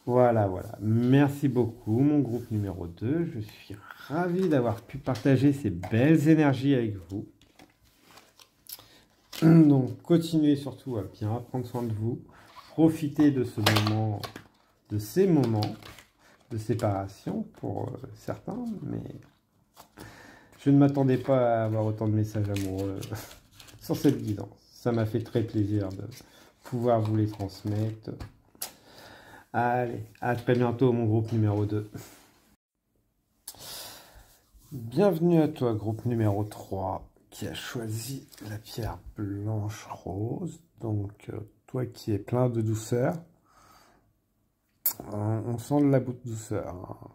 Voilà, voilà. Merci beaucoup, mon groupe numéro 2. Je suis ravi d'avoir pu partager ces belles énergies avec vous. Donc, continuez surtout à bien prendre soin de vous. Profitez de ce moment, de ces moments de séparation pour certains, mais je ne m'attendais pas à avoir autant de messages amoureux sur cette guidance. Ça m'a fait très plaisir de pouvoir vous les transmettre. Allez, à très bientôt, mon groupe numéro 2. Bienvenue à toi, groupe numéro 3, qui a choisi la pierre blanche rose. Donc, toi qui es plein de douceur, on sent de la douceur.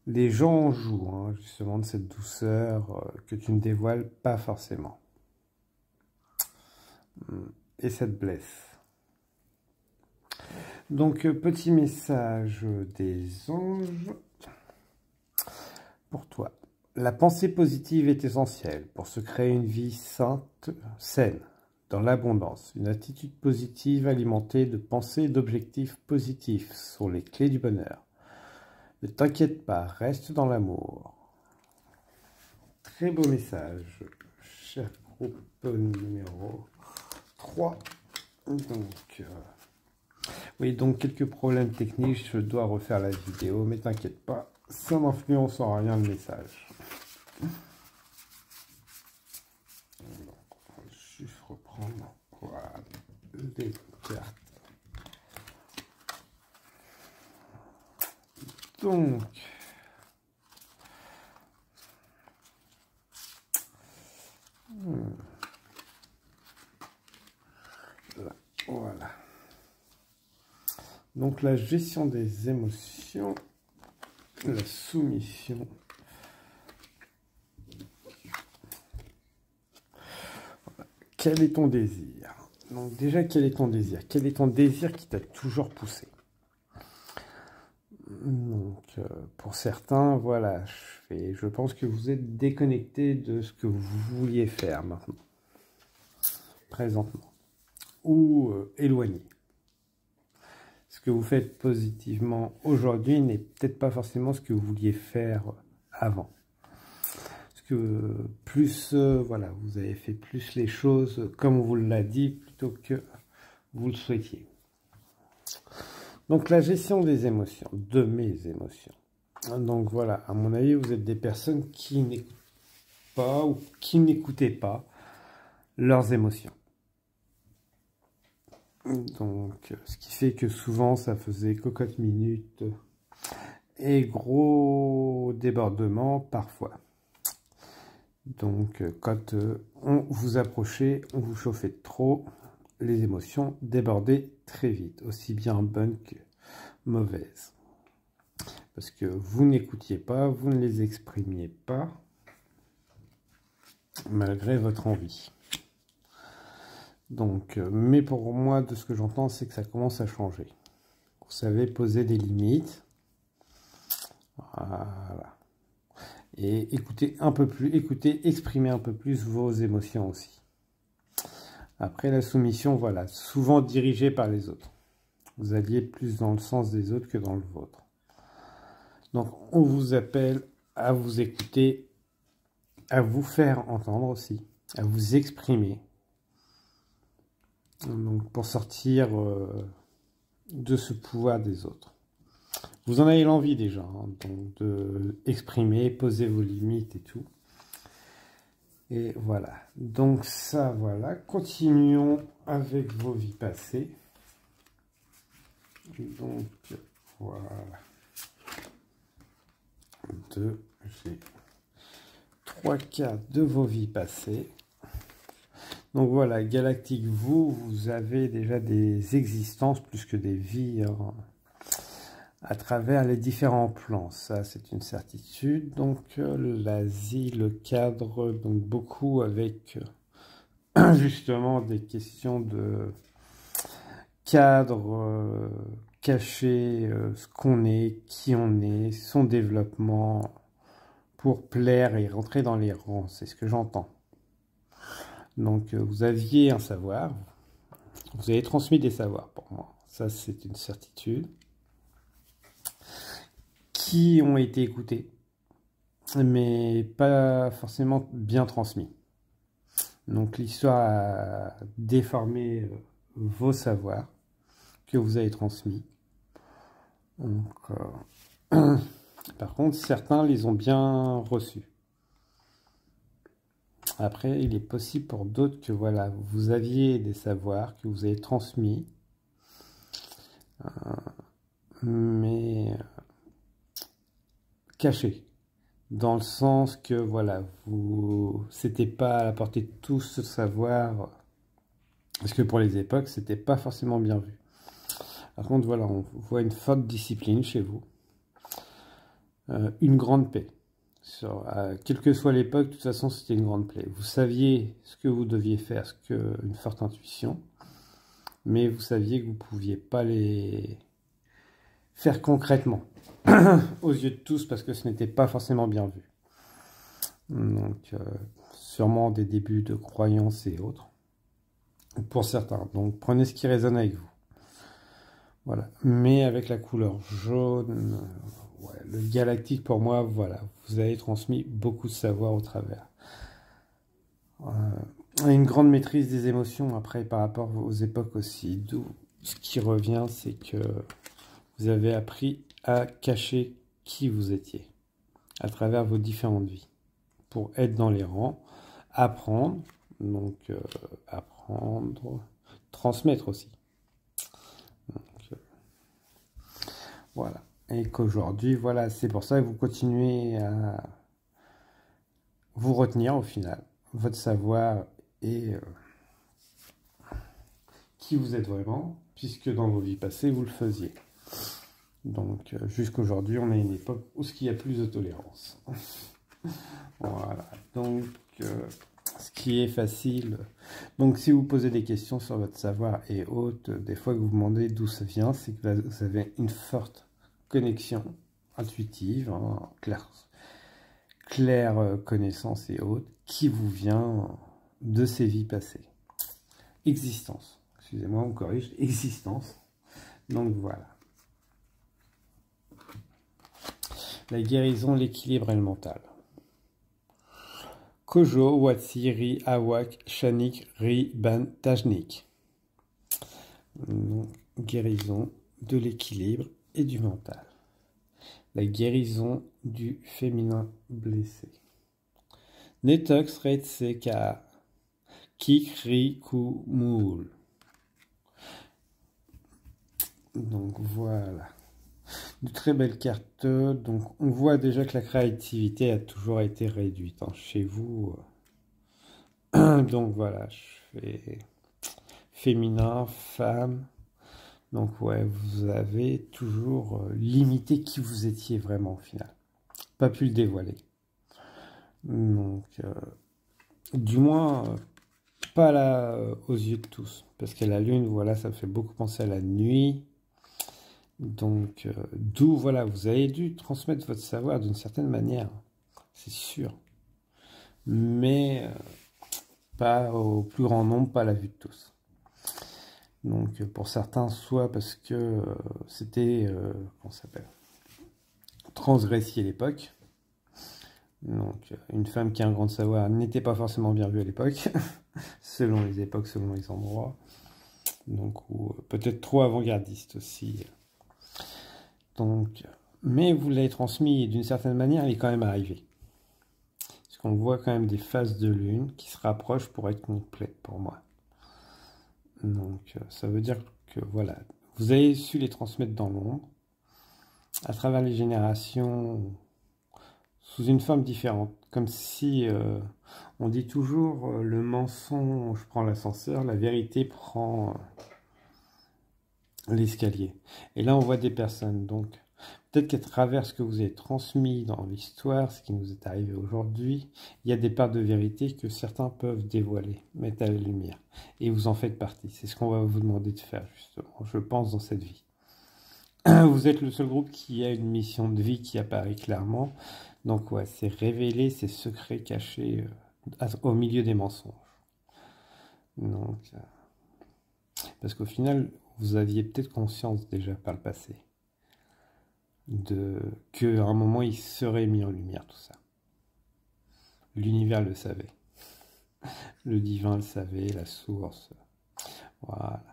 Les gens en jouent, justement, de cette douceur que tu ne dévoiles pas forcément. Et ça te blesse. Donc, petit message des anges pour toi. La pensée positive est essentielle pour se créer une vie sainte, saine, dans l'abondance. Une attitude positive alimentée de pensées et d'objectifs positifs sont les clés du bonheur. Ne t'inquiète pas, reste dans l'amour. Très beau message, cher groupe numéro 3. Donc, oui, donc quelques problèmes techniques, je dois refaire la vidéo, mais t'inquiète pas, ça n'influence en rien le message. Alors, on va juste reprendre voilà, les cartes. Donc, voilà. Donc la gestion des émotions, la soumission. Voilà. Quel est ton désir? Donc déjà, quel est ton désir? Quel est ton désir qui t'a toujours poussé? Donc pour certains, voilà, je pense que vous êtes déconnecté de ce que vous vouliez faire maintenant, présentement, ou éloigné. Ce que vous faites positivement aujourd'hui n'est peut-être pas forcément ce que vous vouliez faire avant. que plus, voilà, vous avez fait plus les choses comme on vous l'a dit plutôt que vous le souhaitiez. Donc la gestion des émotions, de mes émotions. Donc voilà, à mon avis, vous êtes des personnes qui n'écoutent pas ou qui n'écoutaient pas leurs émotions. Donc ce qui fait que souvent ça faisait cocotte minute et gros débordement parfois. Donc quand on vous approchait, on vous chauffait trop, les émotions débordaient très vite, aussi bien bonnes que mauvaises. Parce que vous n'écoutiez pas, vous ne les exprimiez pas, malgré votre envie. Donc, mais pour moi, de ce que j'entends, c'est que ça commence à changer. Vous savez poser des limites. Voilà. Et écoutez un peu plus, exprimez un peu plus vos émotions aussi. Après la soumission, voilà, souvent dirigée par les autres. Vous alliez plus dans le sens des autres que dans le vôtre. Donc, on vous appelle à vous écouter, à vous faire entendre aussi, à vous exprimer. Donc, pour sortir de ce pouvoir des autres. Vous en avez l'envie déjà, hein, donc de exprimer, poser vos limites et tout. Et voilà. Donc ça, voilà. Continuons avec vos vies passées. Donc, voilà. J'ai 3 cartes de vos vies passées. Donc voilà, galactique, vous avez déjà des existences plus que des vies à travers les différents plans. Ça, c'est une certitude. Donc l'Asie, le cadre, donc beaucoup avec justement des questions de cadre, cacher ce qu'on est, qui on est, son développement pour plaire et rentrer dans les rangs. C'est ce que j'entends. Donc, vous aviez un savoir, vous avez transmis des savoirs pour moi, ça c'est une certitude, qui ont été écoutés, mais pas forcément bien transmis. Donc, l'histoire a déformé vos savoirs que vous avez transmis. Donc, par contre, certains les ont bien reçus. Après, il est possible pour d'autres que voilà, vous aviez des savoirs que vous avez transmis, mais cachés, dans le sens que voilà, c'était pas à la portée de tout ce savoir, parce que pour les époques, c'était pas forcément bien vu. Par contre, voilà, on voit une forte discipline chez vous, une grande paix. Quelle que soit l'époque, de toute façon, c'était une grande plaie. Vous saviez ce que vous deviez faire, une forte intuition, mais vous saviez que vous ne pouviez pas les faire concrètement, aux yeux de tous, parce que ce n'était pas forcément bien vu. Donc, sûrement des débuts de croyances et autres, pour certains. Donc, prenez ce qui résonne avec vous. Voilà. Mais avec la couleur jaune... Ouais, le galactique, pour moi, voilà, vous avez transmis beaucoup de savoir au travers. Une grande maîtrise des émotions, après, par rapport aux époques aussi. D'où ce qui revient, c'est que vous avez appris à cacher qui vous étiez, à travers vos différentes vies, pour être dans les rangs, apprendre, donc apprendre, transmettre aussi. Donc, voilà. Et qu'aujourd'hui, voilà, c'est pour ça que vous continuez à vous retenir au final, votre savoir et qui vous êtes vraiment, puisque dans vos vies passées, vous le faisiez. Donc, jusqu'aujourd'hui, on est à une époque où il y a plus de tolérance. Voilà, donc, ce qui est facile. Donc, si vous posez des questions sur votre savoir et autres, des fois que vous vous demandez d'où ça vient, c'est que vous avez une forte connexion intuitive, hein, claire connaissance et autres, qui vous vient de ces vies passées. Existence, excusez-moi, on corrige, existence. Donc voilà. La guérison, l'équilibre et le mental. Kojo, Watsi, Ri, Awak, Shanik, Ri, Ban, Tajnik. Guérison de l'équilibre et du mental. La guérison du féminin blessé. Netox Retseka Kikri Kumul. Donc voilà. De très belles cartes. Donc on voit déjà que la créativité a toujours été réduite chez vous. Donc voilà, je fais féminin, femme. Donc ouais, vous avez toujours limité qui vous étiez vraiment au final. Pas pu le dévoiler. Donc, du moins, pas là aux yeux de tous. Parce que la lune, voilà, ça me fait beaucoup penser à la nuit. Donc, d'où, voilà, vous avez dû transmettre votre savoir d'une certaine manière. C'est sûr. Mais pas au plus grand nombre, pas à la vue de tous. Donc, pour certains, soit parce que c'était, comment ça s'appelle, transgressier l'époque. Donc, une femme qui a un grand savoir n'était pas forcément bien vue à l'époque, selon les époques, selon les endroits. Donc, ou peut-être trop avant-gardiste aussi. Donc, mais vous l'avez transmis et d'une certaine manière, il est quand même arrivé. Parce qu'on voit quand même des phases de lune qui se rapprochent pour être complètes pour moi. Donc, ça veut dire que voilà, vous avez su les transmettre dans l'ombre, à travers les générations, sous une forme différente. Comme si, on dit toujours, le mensonge prend l'ascenseur, la vérité prend l'escalier. Et là, on voit des personnes. Donc, peut-être qu'à travers ce que vous avez transmis dans l'histoire, ce qui nous est arrivé aujourd'hui, il y a des parts de vérité que certains peuvent dévoiler, mettre à la lumière. Et vous en faites partie. C'est ce qu'on va vous demander de faire, justement, je pense, dans cette vie. Vous êtes le seul groupe qui a une mission de vie qui apparaît clairement. Donc, ouais, c'est révéler ces secrets cachés au milieu des mensonges. Donc, parce qu'au final, vous aviez peut-être conscience déjà par le passé qu'à un moment, il serait mis en lumière tout ça. L'univers le savait. Le divin le savait, la source. Voilà.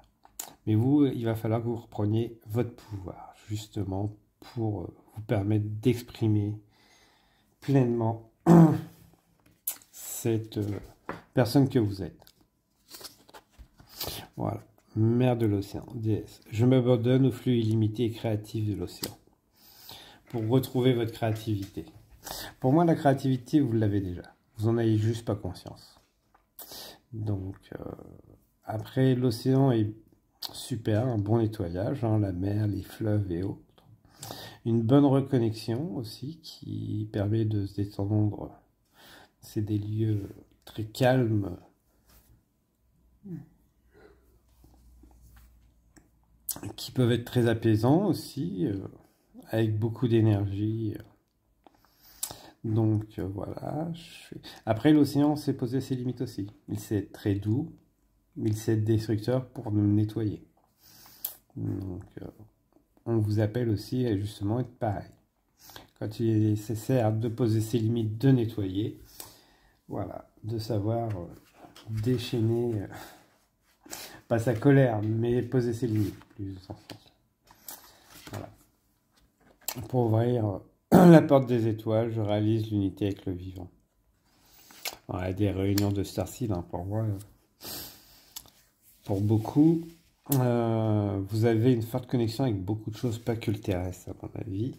Mais vous, il va falloir que vous repreniez votre pouvoir, justement, pour vous permettre d'exprimer pleinement cette personne que vous êtes. Voilà. Mère de l'océan, déesse. Je m'abandonne au flux illimité et créatif de l'océan pour retrouver votre créativité. Pour moi, la créativité, vous l'avez déjà. Vous en avez juste pas conscience. Donc, après, l'océan est super, un bon nettoyage, la mer, les fleuves et autres. Une bonne reconnexion aussi qui permet de se détendre. C'est des lieux très calmes. Qui peuvent être très apaisants aussi, avec beaucoup d'énergie. Donc voilà. Après, l'océan s'est posé ses limites aussi. Il sait être très doux, il sait être destructeur pour nous nettoyer. Donc on vous appelle aussi à justement être pareil. Quand il est nécessaire de poser ses limites, de nettoyer, voilà, de savoir déchaîner, pas sa colère, mais poser ses limites, plus en sens. Voilà. Pour ouvrir la porte des étoiles, je réalise l'unité avec le vivant. Alors, il y a des réunions de Starseed, pour moi. Pour beaucoup, vous avez une forte connexion avec beaucoup de choses, pas que le terrestre, à mon avis.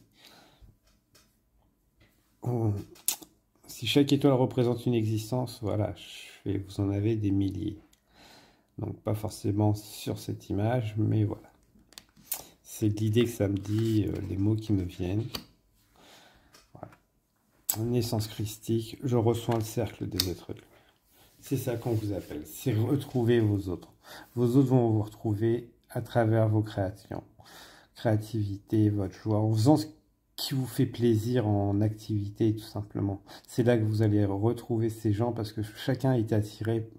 Si chaque étoile représente une existence, voilà, vous en avez des milliers. Donc pas forcément sur cette image, mais voilà. C'est l'idée que ça me dit, les mots qui me viennent. Voilà. Naissance christique, je reçois le cercle des êtres humains. C'est ça qu'on vous appelle, c'est retrouver vos autres. Vos autres vont vous retrouver à travers vos créations. Créativité, votre joie, en faisant ce qui vous fait plaisir en activité, tout simplement. C'est là que vous allez retrouver ces gens parce que chacun est attiré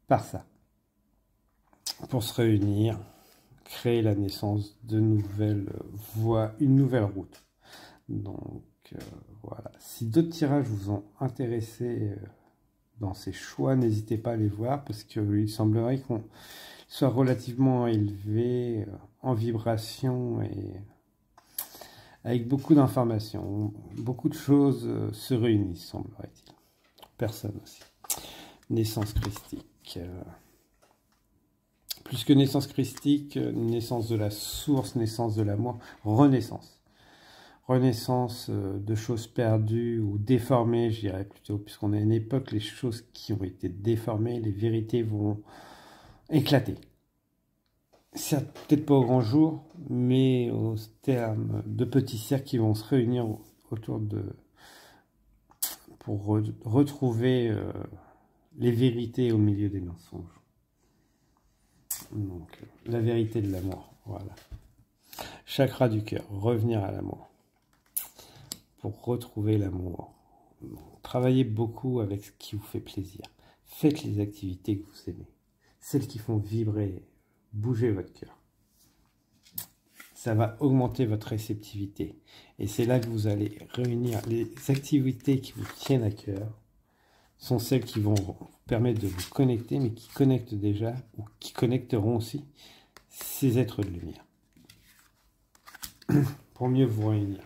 par ça. Pour se réunir, créer la naissance de nouvelles voies, une nouvelle route. Donc, voilà. Si d'autres tirages vous ont intéressé dans ces choix, n'hésitez pas à les voir parce qu'il semblerait qu'on soit relativement élevé en vibration et avec beaucoup d'informations. Beaucoup de choses se réunissent, semblerait-il. Personne aussi. Naissance christique. Plus que naissance christique, naissance de la source, naissance de l'amour, renaissance. Renaissance de choses perdues ou déformées, je dirais plutôt, puisqu'on est à une époque, les choses qui ont été déformées, les vérités vont éclater. Certes, peut-être pas au grand jour, mais au terme de petits cercles qui vont se réunir autour de... pour retrouver les vérités au milieu des mensonges. Donc, la vérité de l'amour, voilà. Chakra du cœur, revenir à l'amour. Pour retrouver l'amour. Travaillez beaucoup avec ce qui vous fait plaisir. Faites les activités que vous aimez. Celles qui font vibrer, bouger votre cœur. Ça va augmenter votre réceptivité. Et c'est là que vous allez réunir les activités qui vous tiennent à cœur. Sont celles qui vont vous permettre de vous connecter, mais qui connectent déjà, ou qui connecteront aussi ces êtres de lumière. Pour mieux vous réunir.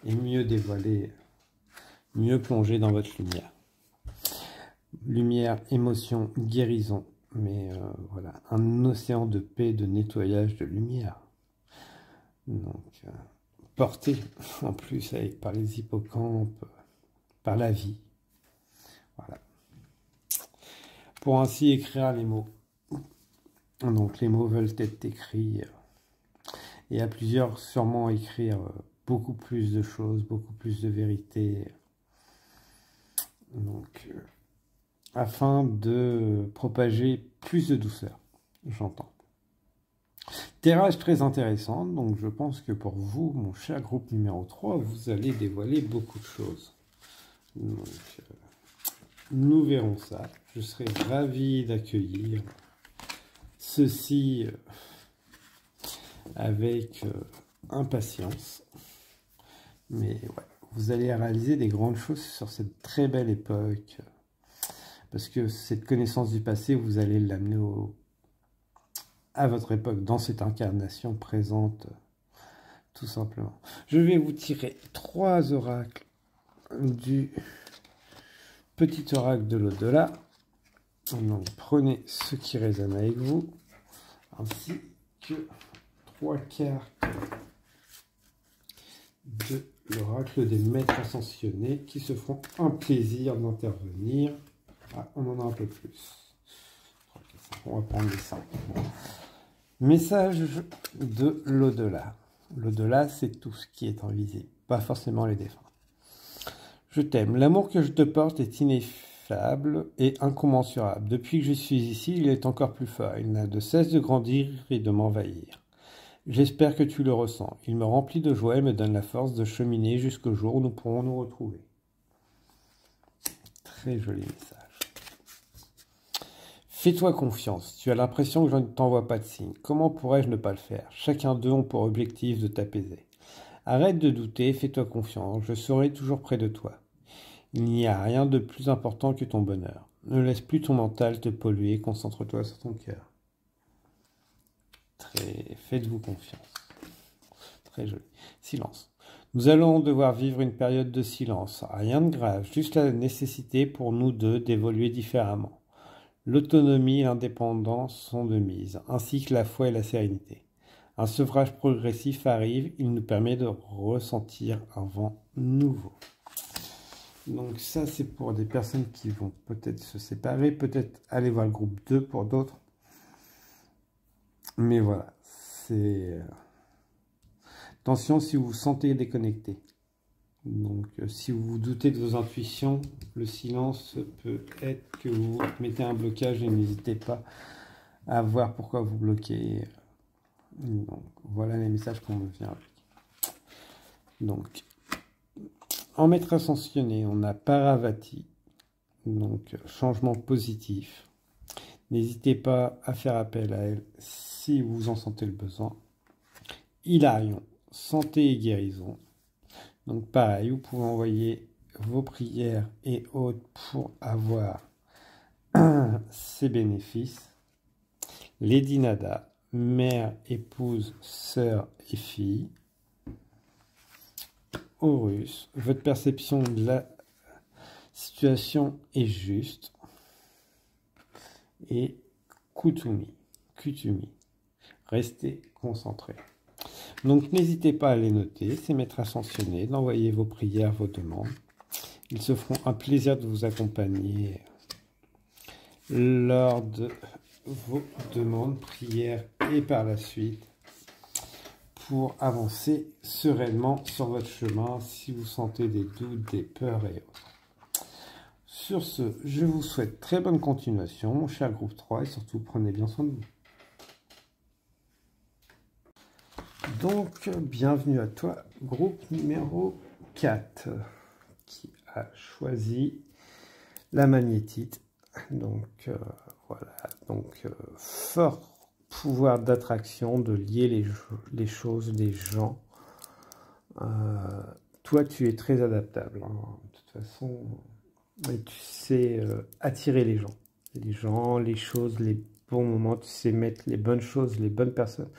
Et mieux dévoiler, mieux plonger dans votre lumière. Lumière, émotion, guérison, mais voilà, un océan de paix, de nettoyage, de lumière. Donc, porté en plus par les hippocampes, par la vie. Voilà. Pour ainsi écrire les mots. Donc, les mots veulent être écrits. Et à plusieurs, sûrement écrire beaucoup plus de choses, beaucoup plus de vérité. Donc, afin de propager plus de douceur, j'entends. Tirage très intéressant, donc je pense que pour vous, mon cher groupe numéro 3, vous allez dévoiler beaucoup de choses. Donc, nous verrons ça. Je serai ravi d'accueillir ceci avec impatience. Mais ouais, vous allez réaliser des grandes choses sur cette très belle époque. Parce que cette connaissance du passé, vous allez l'amener à votre époque, dans cette incarnation présente, tout simplement. Je vais vous tirer 3 oracles du petit oracle de l'au-delà. Donc, prenez ce qui résonne avec vous, ainsi que 3 cartes de l'oracle des maîtres ascensionnés qui se feront un plaisir d'intervenir. Ah, on en a un peu plus. On va prendre les 5. Message de l'au-delà. L'au-delà, c'est tout ce qui est invisible, pas forcément les défunts. Je t'aime. L'amour que je te porte est ineffable et incommensurable. Depuis que je suis ici, il est encore plus fort. Il n'a de cesse de grandir et de m'envahir. J'espère que tu le ressens. Il me remplit de joie et me donne la force de cheminer jusqu'au jour où nous pourrons nous retrouver. Très joli message. Fais-toi confiance. Tu as l'impression que je ne t'envoie pas de signe. Comment pourrais-je ne pas le faire? Chacun d'eux ont pour objectif de t'apaiser. Arrête de douter, fais-toi confiance. Je serai toujours près de toi. Il n'y a rien de plus important que ton bonheur. Ne laisse plus ton mental te polluer. Concentre-toi sur ton cœur. Faites-vous confiance. Très joli. Silence. Nous allons devoir vivre une période de silence. Rien de grave, juste la nécessité pour nous deux d'évoluer différemment. L'autonomie et l'indépendance sont de mise, ainsi que la foi et la sérénité. Un sevrage progressif arrive, il nous permet de ressentir un vent nouveau. Donc ça, c'est pour des personnes qui vont peut-être se séparer, peut-être aller voir le groupe 2 pour d'autres. Mais voilà, c'est... Attention si vous vous sentez déconnecté. Donc, si vous vous doutez de vos intuitions, le silence peut être que vous mettez un blocage et n'hésitez pas à voir pourquoi vous bloquez. Donc, voilà les messages qu'on me vient avec. Donc, en maître ascensionné, on a Paravati, donc changement positif. N'hésitez pas à faire appel à elle si vous en sentez le besoin. Hilarion, santé et guérison. Donc pareil, vous pouvez envoyer vos prières et autres pour avoir ces bénéfices. Lady Nada, mère, épouse, sœur et fille. Horus, votre perception de la situation est juste. Et Kutumi, restez concentré. Donc n'hésitez pas à les noter, ces maîtres ascensionnés, d'envoyer vos prières, vos demandes. Ils se feront un plaisir de vous accompagner lors de vos demandes, prières et par la suite pour avancer sereinement sur votre chemin si vous sentez des doutes, des peurs et autres. Sur ce, je vous souhaite très bonne continuation, mon cher groupe 3, et surtout prenez bien soin de vous. Donc, bienvenue à toi, groupe numéro 4, qui a choisi la magnétite. Donc, voilà, donc fort pouvoir d'attraction, de lier les choses, les gens. Toi, tu es très adaptable, hein. De toute façon, et tu sais attirer les gens, les choses, les bons moments, tu sais mettre les bonnes choses, les bonnes personnes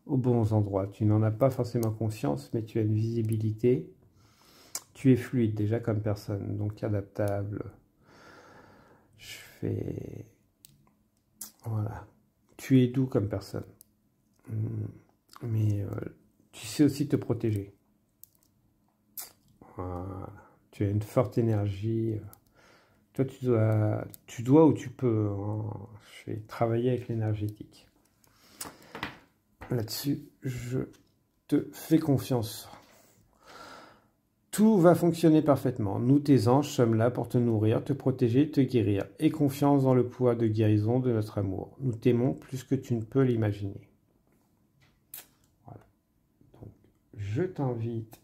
aux bons endroits. Tu n'en as pas forcément conscience, mais tu as une visibilité. Tu es fluide déjà comme personne, donc adaptable. Voilà. Tu es doux comme personne. Mais tu sais aussi te protéger. Voilà. Tu as une forte énergie. Toi, tu dois ou tu peux. Hein. Je vais travailler avec l'énergétique. Là-dessus, je te fais confiance. Tout va fonctionner parfaitement. Nous, tes anges, sommes là pour te nourrir, te protéger, te guérir. Aie confiance dans le pouvoir de guérison de notre amour. Nous t'aimons plus que tu ne peux l'imaginer. Voilà. Donc, je t'invite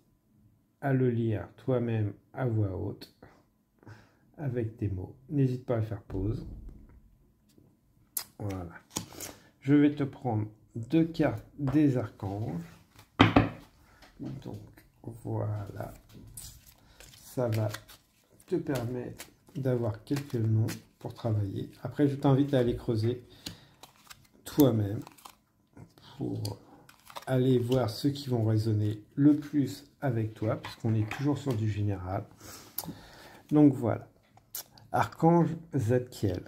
à le lire toi-même à voix haute, avec tes mots. N'hésite pas à faire pause. Voilà. Je vais te prendre 2 cartes des archanges. Donc, voilà. Ça va te permettre d'avoir quelques noms pour travailler. Après, je t'invite à aller creuser toi-même pour aller voir ceux qui vont résonner le plus avec toi, puisqu'on est toujours sur du général. Donc voilà. Archange Zadkiel.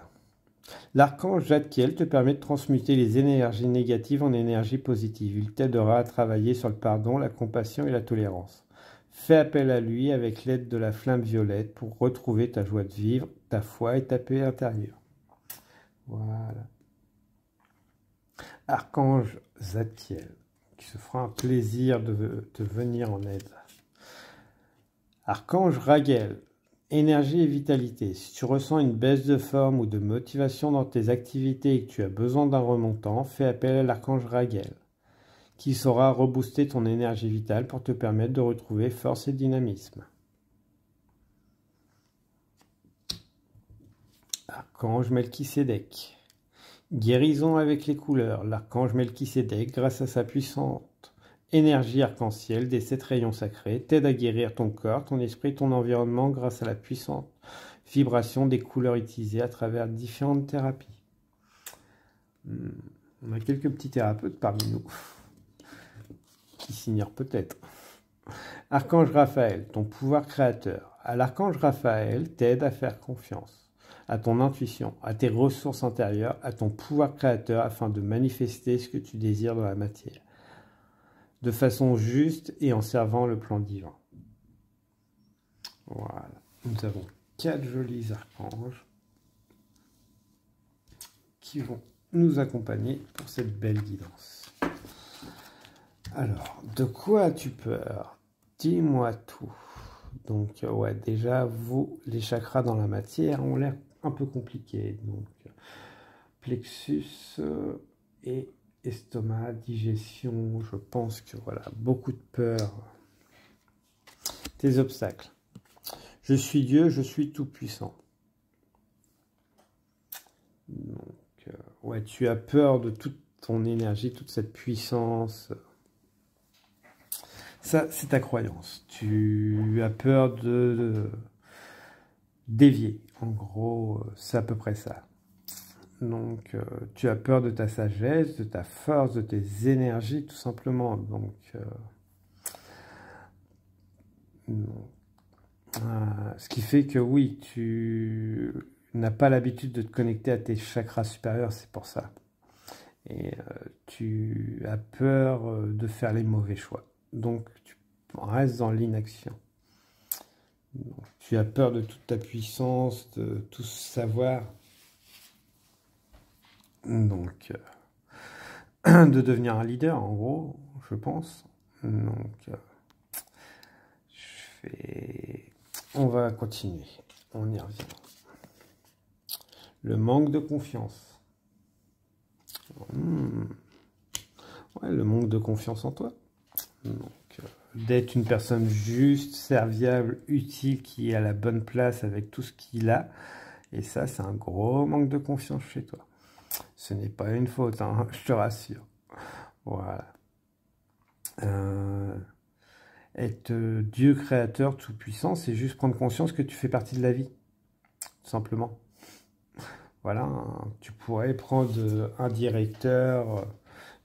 L'archange Zadkiel te permet de transmuter les énergies négatives en énergie positive. Il t'aidera à travailler sur le pardon, la compassion et la tolérance. Fais appel à lui avec l'aide de la flamme violette pour retrouver ta joie de vivre, ta foi et ta paix intérieure. Voilà. Archange Zadkiel, qui se fera un plaisir de te venir en aide. Archange Raguel, énergie et vitalité. Si tu ressens une baisse de forme ou de motivation dans tes activités et que tu as besoin d'un remontant, fais appel à l'archange Raguel, qui saura rebooster ton énergie vitale pour te permettre de retrouver force et dynamisme. Archange Melchisédek. Guérison avec les couleurs. L'archange Melchisédek, grâce à sa puissante énergie arc-en-ciel des 7 rayons sacrés, t'aide à guérir ton corps, ton esprit, ton environnement grâce à la puissante vibration des couleurs utilisées à travers différentes thérapies. On a quelques petits thérapeutes parmi nous qui s'ignorent peut-être. Archange Raphaël, ton pouvoir créateur. L'archange Raphaël t'aide à faire confiance à ton intuition, à tes ressources intérieures, à ton pouvoir créateur afin de manifester ce que tu désires dans la matière, de façon juste et en servant le plan divin. Voilà. Nous avons 4 jolis archanges qui vont nous accompagner pour cette belle guidance. Alors, de quoi as-tu peur? Dis-moi tout. Donc, ouais, déjà, vous, les chakras dans la matière ont l'air un peu compliqués. Donc, plexus et estomac, digestion, je pense que voilà, beaucoup de peur. Tes obstacles. Je suis Dieu, je suis tout-puissant. Donc, ouais, tu as peur de toute ton énergie, toute cette puissance. Ça, c'est ta croyance. Tu as peur de dévier. En gros, c'est à peu près ça. Donc, tu as peur de ta sagesse, de ta force, de tes énergies, tout simplement. Donc, ce qui fait que oui, tu n'as pas l'habitude de te connecter à tes chakras supérieurs, c'est pour ça. Et tu as peur de faire les mauvais choix. Donc, tu restes dans l'inaction. Tu as peur de toute ta puissance, de tout savoir. Donc, de devenir un leader, en gros, je pense. Donc, on va continuer. On y revient. Le manque de confiance. Ouais, le manque de confiance en toi. Donc, d'être une personne juste, serviable, utile, qui est à la bonne place avec tout ce qu'il a. Et ça, c'est un gros manque de confiance chez toi. Ce n'est pas une faute, hein, je te rassure. Voilà. Être Dieu créateur tout-puissant, c'est juste prendre conscience que tu fais partie de la vie. Tout simplement. Voilà, hein. Tu pourrais prendre un directeur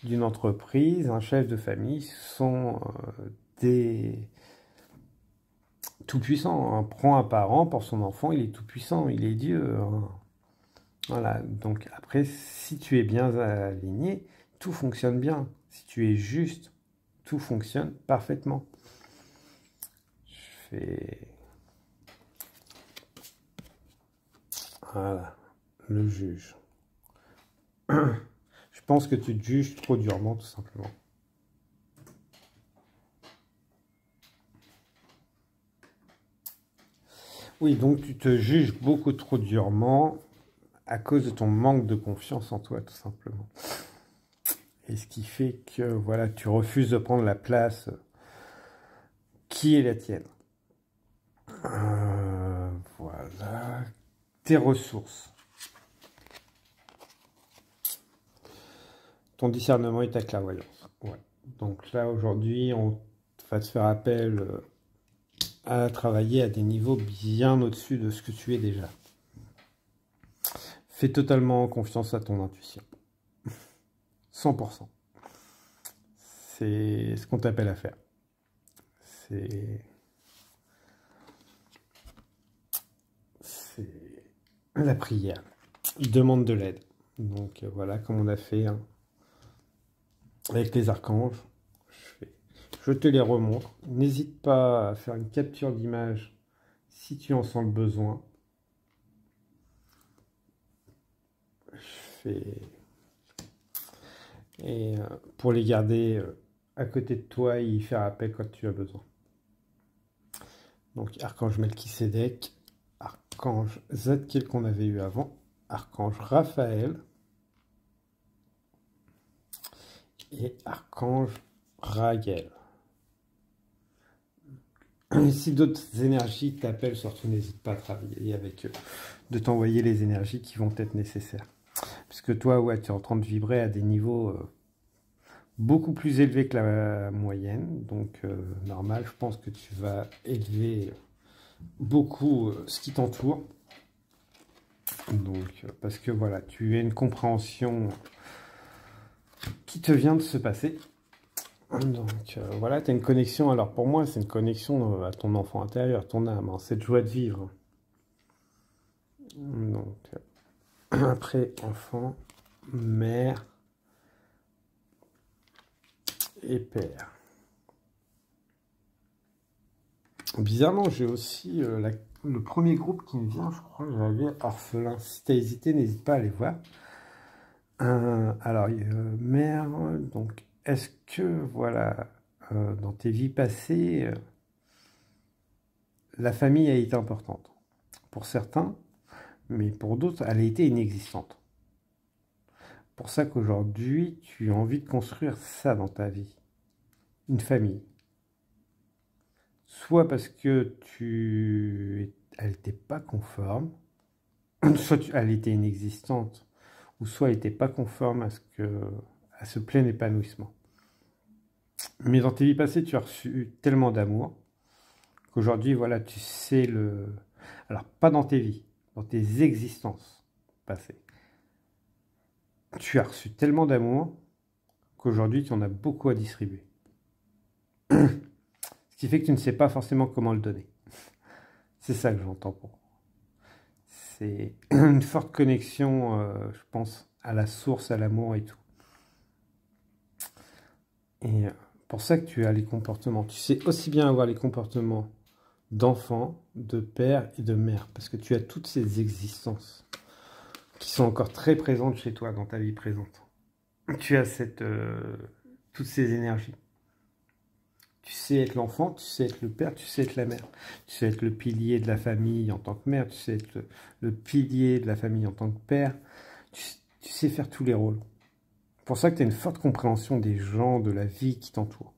d'une entreprise, un chef de famille, sont des tout-puissants. Hein. Prends un parent pour son enfant, il est tout-puissant, il est Dieu. Hein. Voilà, donc après, si tu es bien aligné, tout fonctionne bien. Si tu es juste, tout fonctionne parfaitement. Je fais... Voilà, le juge. Je pense que tu te juges trop durement, tout simplement. Oui, donc tu te juges beaucoup trop durement à cause de ton manque de confiance en toi, tout simplement. Et ce qui fait que, voilà, tu refuses de prendre la place qui est la tienne. Voilà. Tes ressources. Ton discernement et ta clairvoyance. Ouais. Donc là, aujourd'hui, on va te faire appel à travailler à des niveaux bien au-dessus de ce que tu es déjà. Fais totalement confiance à ton intuition. 100%. C'est ce qu'on t'appelle à faire. C'est la prière. Il demande de l'aide. Donc voilà, comme on a fait hein, avec les archanges, je te les remontre. N'hésite pas à faire une capture d'image si tu en sens le besoin. Et pour les garder à côté de toi et y faire appel quand tu as besoin. Donc archange Melchisédek, archange Zadkiel qu'on avait eu avant, archange Raphaël et archange Raguel. Si d'autres énergies t'appellent, surtout n'hésite pas à travailler avec eux, de t'envoyer les énergies qui vont être nécessaires. Puisque toi, ouais, tu es en train de vibrer à des niveaux beaucoup plus élevés que la moyenne. Donc, normal, je pense que tu vas élever beaucoup ce qui t'entoure. Donc, parce que voilà, tu as une compréhension qui te vient de se passer. Donc voilà, tu as une connexion. Alors pour moi, c'est une connexion à ton enfant intérieur, ton âme. Hein, cette joie de vivre. Donc après, enfant, mère et père. Bizarrement, j'ai aussi le premier groupe qui me vient, je crois que j'avais orphelin. Si tu as hésité, n'hésite pas à aller voir. Alors, mère, donc, est-ce que, voilà, dans tes vies passées, la famille a été importante? Pour certains, mais pour d'autres, elle a été inexistante. Pour ça qu'aujourd'hui, tu as envie de construire ça dans ta vie. Une famille. Soit parce que elle n'était pas conforme, soit elle était inexistante, ou soit elle n'était pas conforme à ce plein épanouissement. Mais dans tes vies passées, tu as reçu tellement d'amour qu'aujourd'hui, voilà, tu sais le... Alors, pas dans tes vies, dans tes existences passées. Tu as reçu tellement d'amour qu'aujourd'hui, tu en as beaucoup à distribuer. Ce qui fait que tu ne sais pas forcément comment le donner. C'est ça que j'entends pour. C'est une forte connexion, je pense, à la source, à l'amour et tout. Et pour ça que tu as les comportements. Tu sais aussi bien avoir les comportements d'enfant, de père et de mère. Parce que tu as toutes ces existences qui sont encore très présentes chez toi dans ta vie présente. Tu as toutes ces énergies. Tu sais être l'enfant, tu sais être le père, tu sais être la mère. Tu sais être le pilier de la famille en tant que mère, tu sais être le pilier de la famille en tant que père. Tu sais faire tous les rôles. C'est pour ça que tu as une forte compréhension des gens, de la vie qui t'entoure.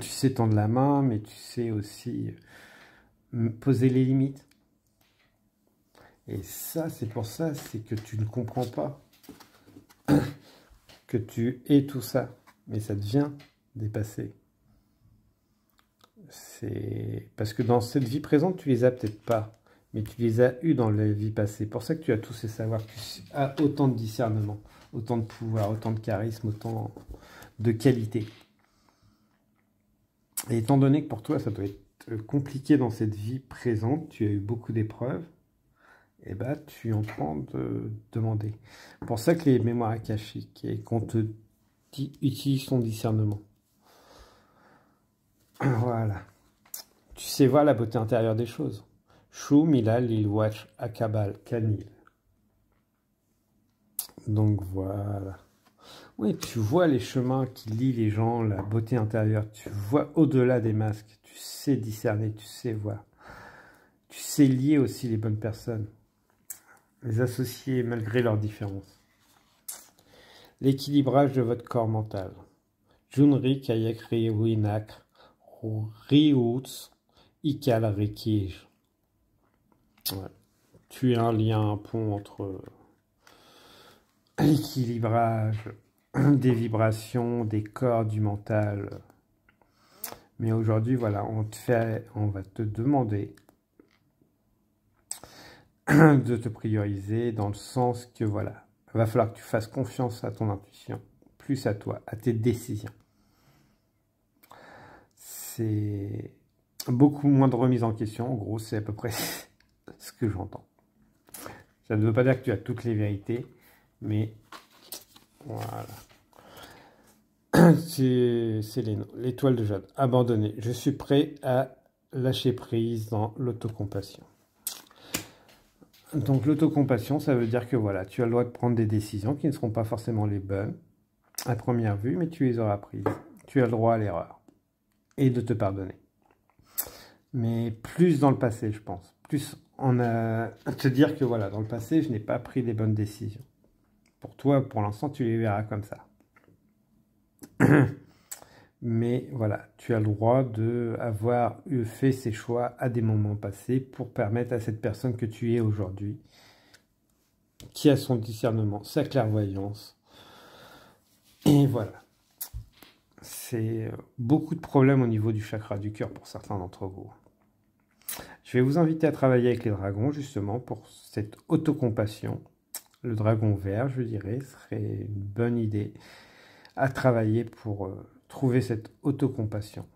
Tu sais tendre la main, mais tu sais aussi poser les limites. Et ça, c'est pour ça, c'est que tu ne comprends pas que tu es tout ça. Mais ça devient dépassé. C'est parce que dans cette vie présente, tu les as peut-être pas, mais tu les as eus dans la vie passée. C'est pour ça que tu as tous ces savoirs, tu as autant de discernement, autant de pouvoir, autant de charisme, autant de qualité. Et étant donné que pour toi, ça doit être compliqué dans cette vie présente, tu as eu beaucoup d'épreuves, et bah tu es en train de demander. C'est pour ça que les mémoires akashiques, et qu'on te dit, utilise ton discernement. Voilà. Tu sais voir la beauté intérieure des choses. Shu, Milal, Lil, Watch, Akabal, Kanil. Donc voilà. Oui, tu vois les chemins qui lient les gens, la beauté intérieure. Tu vois au-delà des masques. Tu sais discerner, tu sais voir. Tu sais lier aussi les bonnes personnes. Les associer malgré leurs différences. L'équilibrage de votre corps mental. Junri, Kayak, Riwinak, Riouts, Ikal, Rikij. Ouais. Tu es un lien, un pont entre l'équilibrage des vibrations, des corps, du mental. Mais aujourd'hui, voilà, on va te demander de te prioriser dans le sens que, voilà, il va falloir que tu fasses confiance à ton intuition, plus à toi, à tes décisions. C'est beaucoup moins de remise en question, en gros, c'est à peu près ce que j'entends. Ça ne veut pas dire que tu as toutes les vérités, mais voilà. C'est l'étoile de Jade. Abandonné. Je suis prêt à lâcher prise dans l'autocompassion. Donc l'autocompassion, ça veut dire que voilà, tu as le droit de prendre des décisions qui ne seront pas forcément les bonnes à première vue, mais tu les auras prises. Tu as le droit à l'erreur et de te pardonner. Mais plus dans le passé, je pense. Plus on a à te dire que voilà, dans le passé, je n'ai pas pris des bonnes décisions. Pour toi, pour l'instant, tu les verras comme ça. Mais voilà, tu as le droit d'avoir fait ces choix à des moments passés pour permettre à cette personne que tu es aujourd'hui, qui a son discernement, sa clairvoyance. Et voilà. C'est beaucoup de problèmes au niveau du chakra du cœur pour certains d'entre vous. Je vais vous inviter à travailler avec les dragons justement pour cette autocompassion. Le dragon vert, je dirais, serait une bonne idée à travailler pour trouver cette autocompassion.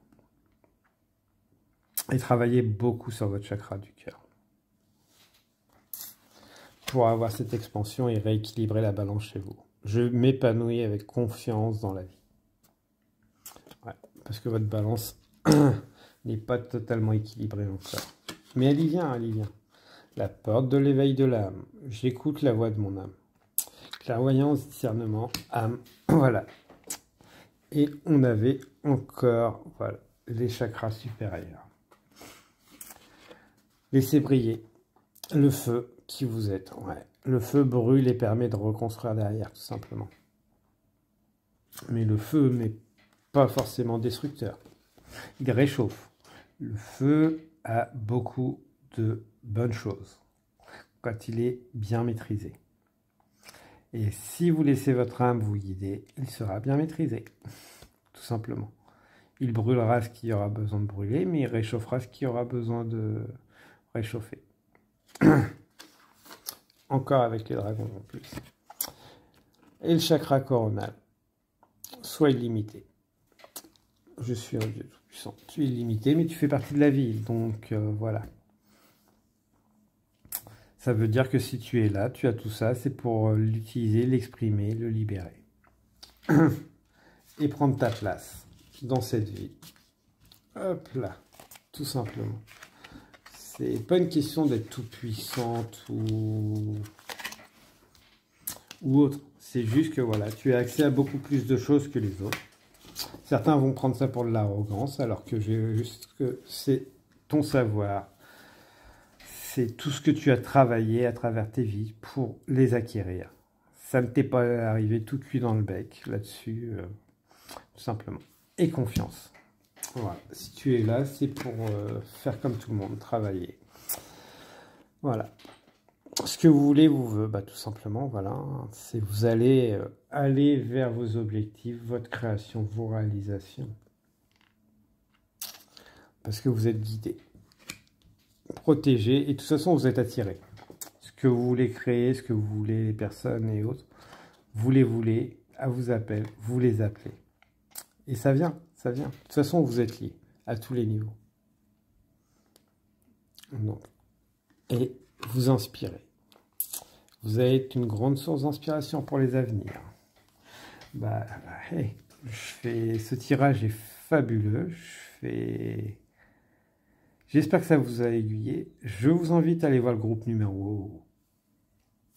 Et travailler beaucoup sur votre chakra du cœur. Pour avoir cette expansion et rééquilibrer la balance chez vous. Je m'épanouis avec confiance dans la vie. Ouais, parce que votre balance n'est pas totalement équilibrée encore. Mais elle y vient, elle y vient. La porte de l'éveil de l'âme. J'écoute la voix de mon âme. Clairvoyance, discernement, âme. Voilà. Et on avait encore, voilà, les chakras supérieurs. Laissez briller le feu qui vous êtes. Ouais. Le feu brûle et permet de reconstruire derrière, tout simplement. Mais le feu n'est pas forcément destructeur. Il réchauffe. Le feu a beaucoup de bonnes choses quand il est bien maîtrisé. Et si vous laissez votre âme vous guider, il sera bien maîtrisé. tout simplement. Il brûlera ce qu'il y aura besoin de brûler, mais il réchauffera ce qu'il y aura besoin de réchauffer. Encore avec les dragons en plus. Et le chakra coronal. Sois illimité. Je suis un Dieu tout-puissant. Tu es illimité, mais tu fais partie de la vie. Donc voilà. Ça veut dire que si tu es là, tu as tout ça, c'est pour l'utiliser, l'exprimer, le libérer. Et prendre ta place dans cette vie. Hop là, tout simplement. C'est pas une question d'être tout puissante ou autre. C'est juste que voilà, tu as accès à beaucoup plus de choses que les autres. Certains vont prendre ça pour de l'arrogance, alors que juste que c'est ton savoir. C'est tout ce que tu as travaillé à travers tes vies pour les acquérir. Ça ne t'est pas arrivé tout cuit dans le bec là-dessus, tout simplement. Et confiance. Voilà. Si tu es là, c'est pour faire comme tout le monde, travailler. Voilà. Ce que vous voulez, vous veut, bah, tout simplement, voilà. C'est vous allez aller vers vos objectifs, votre création, vos réalisations. Parce que vous êtes guidé, protégé, et de toute façon, vous êtes attiré. Ce que vous voulez créer, ce que vous voulez, les personnes et autres, vous les voulez, à vous appelle, vous les appelez. Et ça vient, ça vient. De toute façon, vous êtes liés à tous les niveaux. Donc, et vous inspirez. Vous êtes une grande source d'inspiration pour les avenirs. Hey, ce tirage est fabuleux. J'espère que ça vous a aiguillé. Je vous invite à aller voir le groupe numéro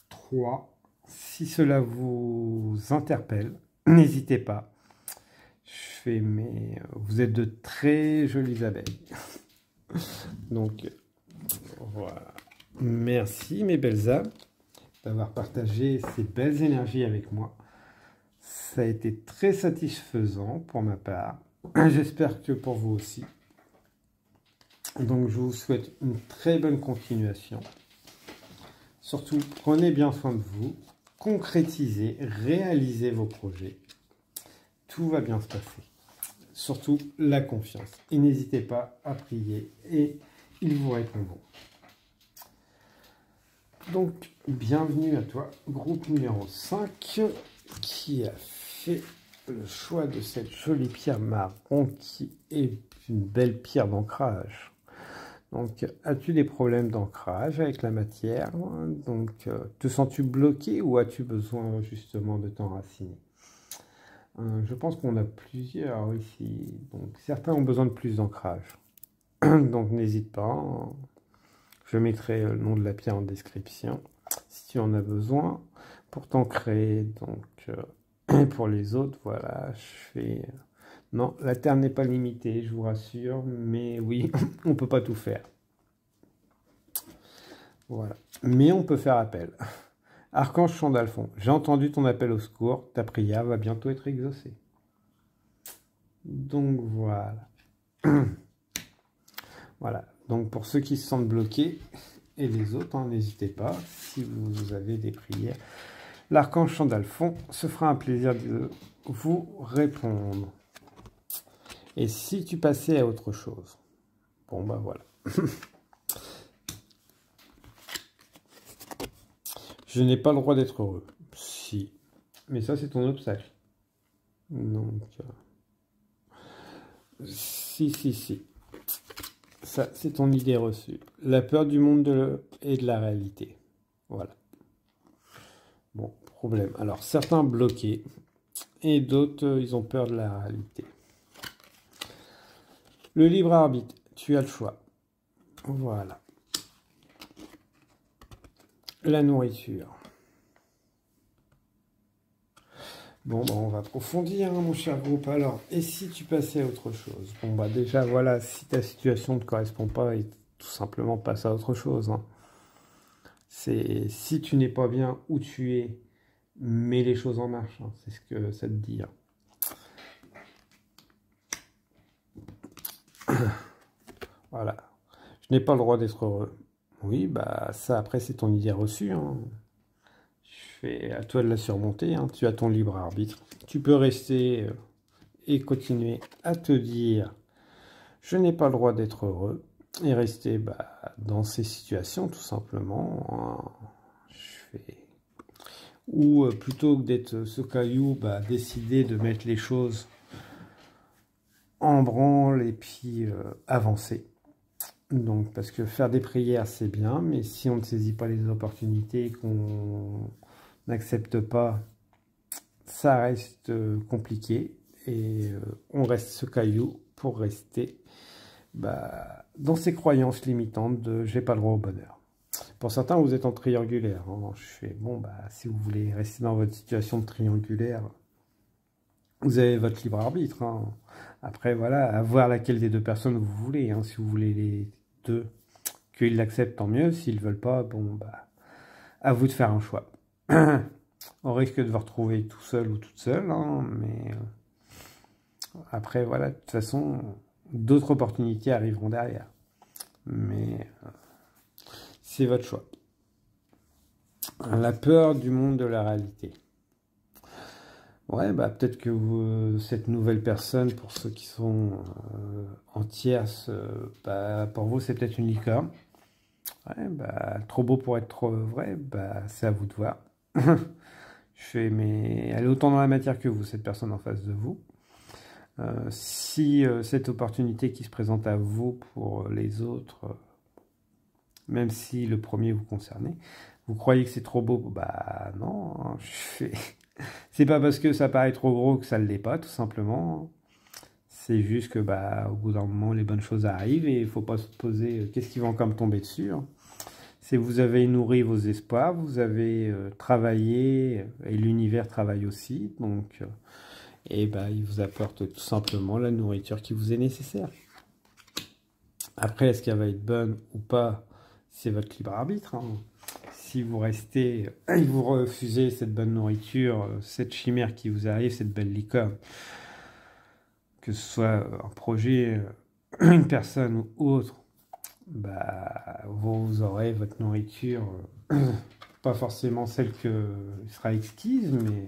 3. Si cela vous interpelle, n'hésitez pas. Vous êtes de très jolies abeilles. Donc, voilà. Merci mes belles âmes d'avoir partagé ces belles énergies avec moi. Ça a été très satisfaisant pour ma part. J'espère que pour vous aussi. Donc, je vous souhaite une très bonne continuation. Surtout, prenez bien soin de vous. Concrétisez, réalisez vos projets. Tout va bien se passer. Surtout, la confiance. Et n'hésitez pas à prier et ils vous répondront. Donc, bienvenue à toi, groupe numéro 5, qui a fait le choix de cette jolie pierre marron qui est une belle pierre d'ancrage. Donc, as-tu des problèmes d'ancrage avec la matière? Donc, te sens-tu bloqué ou as-tu besoin justement de t'enraciner? Je pense qu'on a plusieurs ici. Donc, certains ont besoin de plus d'ancrage. Donc, n'hésite pas. Je mettrai le nom de la pierre en description si tu en as besoin pour t'ancrer. Donc, pour les autres, voilà, non, la terre n'est pas limitée, je vous rassure, mais oui, on ne peut pas tout faire. Voilà. Mais on peut faire appel. Archange Chandalphon, j'ai entendu ton appel au secours, ta prière va bientôt être exaucée. Donc voilà. Voilà. Donc pour ceux qui se sentent bloqués, et les autres, n'hésitez pas, si vous avez des prières. L'archange Chandalphon se fera un plaisir de vous répondre. Et si tu passais à autre chose? Bon, bah voilà. Je n'ai pas le droit d'être heureux. Si. Mais ça, c'est ton obstacle. Donc, si. Ça, c'est ton idée reçue. La peur du monde et de la réalité. Voilà. Bon, problème. Alors, certains bloqués et d'autres, ils ont peur de la réalité. Le libre arbitre, tu as le choix. Voilà. La nourriture. Bon, bah, on va approfondir, hein, mon cher groupe. Alors, et si tu passais à autre chose? Bon, bah déjà, voilà, si ta situation ne te correspond pas, et tout simplement passe à autre chose. Hein. C'est si tu n'es pas bien où tu es, mets les choses en marche. Hein. C'est ce que ça te dit. Hein. Voilà. Je n'ai pas le droit d'être heureux. Oui, bah ça après c'est ton idée reçue. Hein. À toi de la surmonter. Hein. Tu as ton libre arbitre. Tu peux rester et continuer à te dire je n'ai pas le droit d'être heureux et rester dans ces situations tout simplement. Ou plutôt que d'être ce caillou, décider de mettre les choses en branle et puis avancer. Donc, parce que faire des prières, c'est bien, mais si on ne saisit pas les opportunités, qu'on n'accepte pas, ça reste compliqué. Et on reste ce caillou pour rester dans ces croyances limitantes de j'ai pas le droit au bonheur. Pour certains, vous êtes en triangulaire. Hein. Je fais, si vous voulez rester dans votre situation de triangulaire, vous avez votre libre arbitre. Hein. Après, voilà, à voir laquelle des deux personnes vous voulez. Hein. Si vous voulez les deux, qu'ils l'acceptent, tant mieux. S'ils ne veulent pas, à vous de faire un choix. On risque de vous retrouver tout seul ou toute seule. Hein, mais après, voilà, de toute façon, d'autres opportunités arriveront derrière. Mais c'est votre choix. La peur du monde de la réalité. Ouais, peut-être que cette nouvelle personne, pour ceux qui sont en tierce, pour vous, c'est peut-être une licorne. Ouais, trop beau pour être trop vrai, c'est à vous de voir. Mais elle est autant dans la matière que vous, cette personne en face de vous. Si cette opportunité qui se présente à vous pour les autres, même si le premier vous concernait, vous croyez que c'est trop beau, non, hein, c'est pas parce que ça paraît trop gros que ça ne l'est pas, tout simplement. C'est juste que au bout d'un moment, les bonnes choses arrivent et il ne faut pas se poser qu'est-ce qui va encore me tomber dessus. Hein. C'est vous avez nourri vos espoirs, vous avez travaillé et l'univers travaille aussi. Donc, il vous apporte tout simplement la nourriture qui vous est nécessaire. Après, est-ce qu'elle va être bonne ou pas, c'est votre libre arbitre. Hein. Si vous restez et vous refusez cette bonne nourriture, cette chimère qui vous arrive, cette belle licorne, que ce soit un projet, une personne ou autre, vous aurez votre nourriture, pas forcément celle qui sera exquise, mais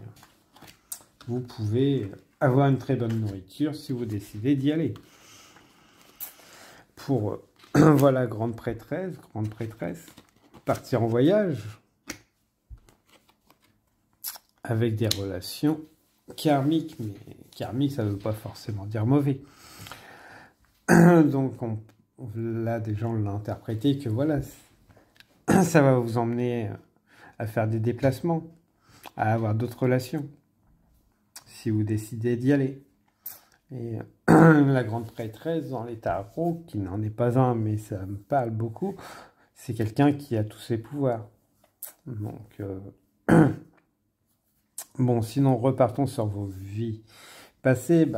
vous pouvez avoir une très bonne nourriture si vous décidez d'y aller. Pour voilà, grande prêtresse, partir en voyage avec des relations karmiques, mais karmique ça ne veut pas forcément dire mauvais. Donc là des gens l'ont interprété que voilà, ça va vous emmener à faire des déplacements, à avoir d'autres relations, si vous décidez d'y aller. Et la grande prêtresse dans les tarots, qui n'en est pas un, mais ça me parle beaucoup, c'est quelqu'un qui a tous ses pouvoirs. Donc, sinon, repartons sur vos vies passées.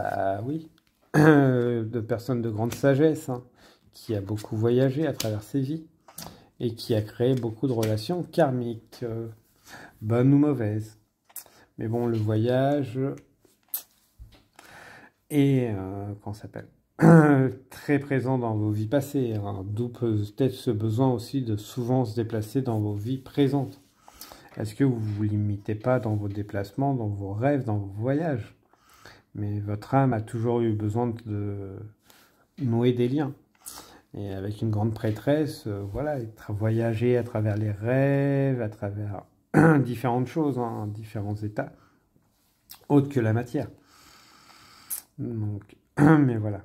Oui, de personnes de grande sagesse, hein, qui a beaucoup voyagé à travers ses vies et qui a créé beaucoup de relations karmiques, bonnes ou mauvaises. Mais bon, le voyage est, comment ça s'appelle, très présent dans vos vies passées, hein, d'où peut-être ce besoin aussi de souvent se déplacer dans vos vies présentes. Est-ce que vous ne vous limitez pas dans vos déplacements, dans vos rêves, dans vos voyages? Mais votre âme a toujours eu besoin de nouer des liens. Et avec une grande prêtresse, voilà, voyager à travers les rêves, à travers différentes choses, hein, différents états, autres que la matière. Donc, mais voilà.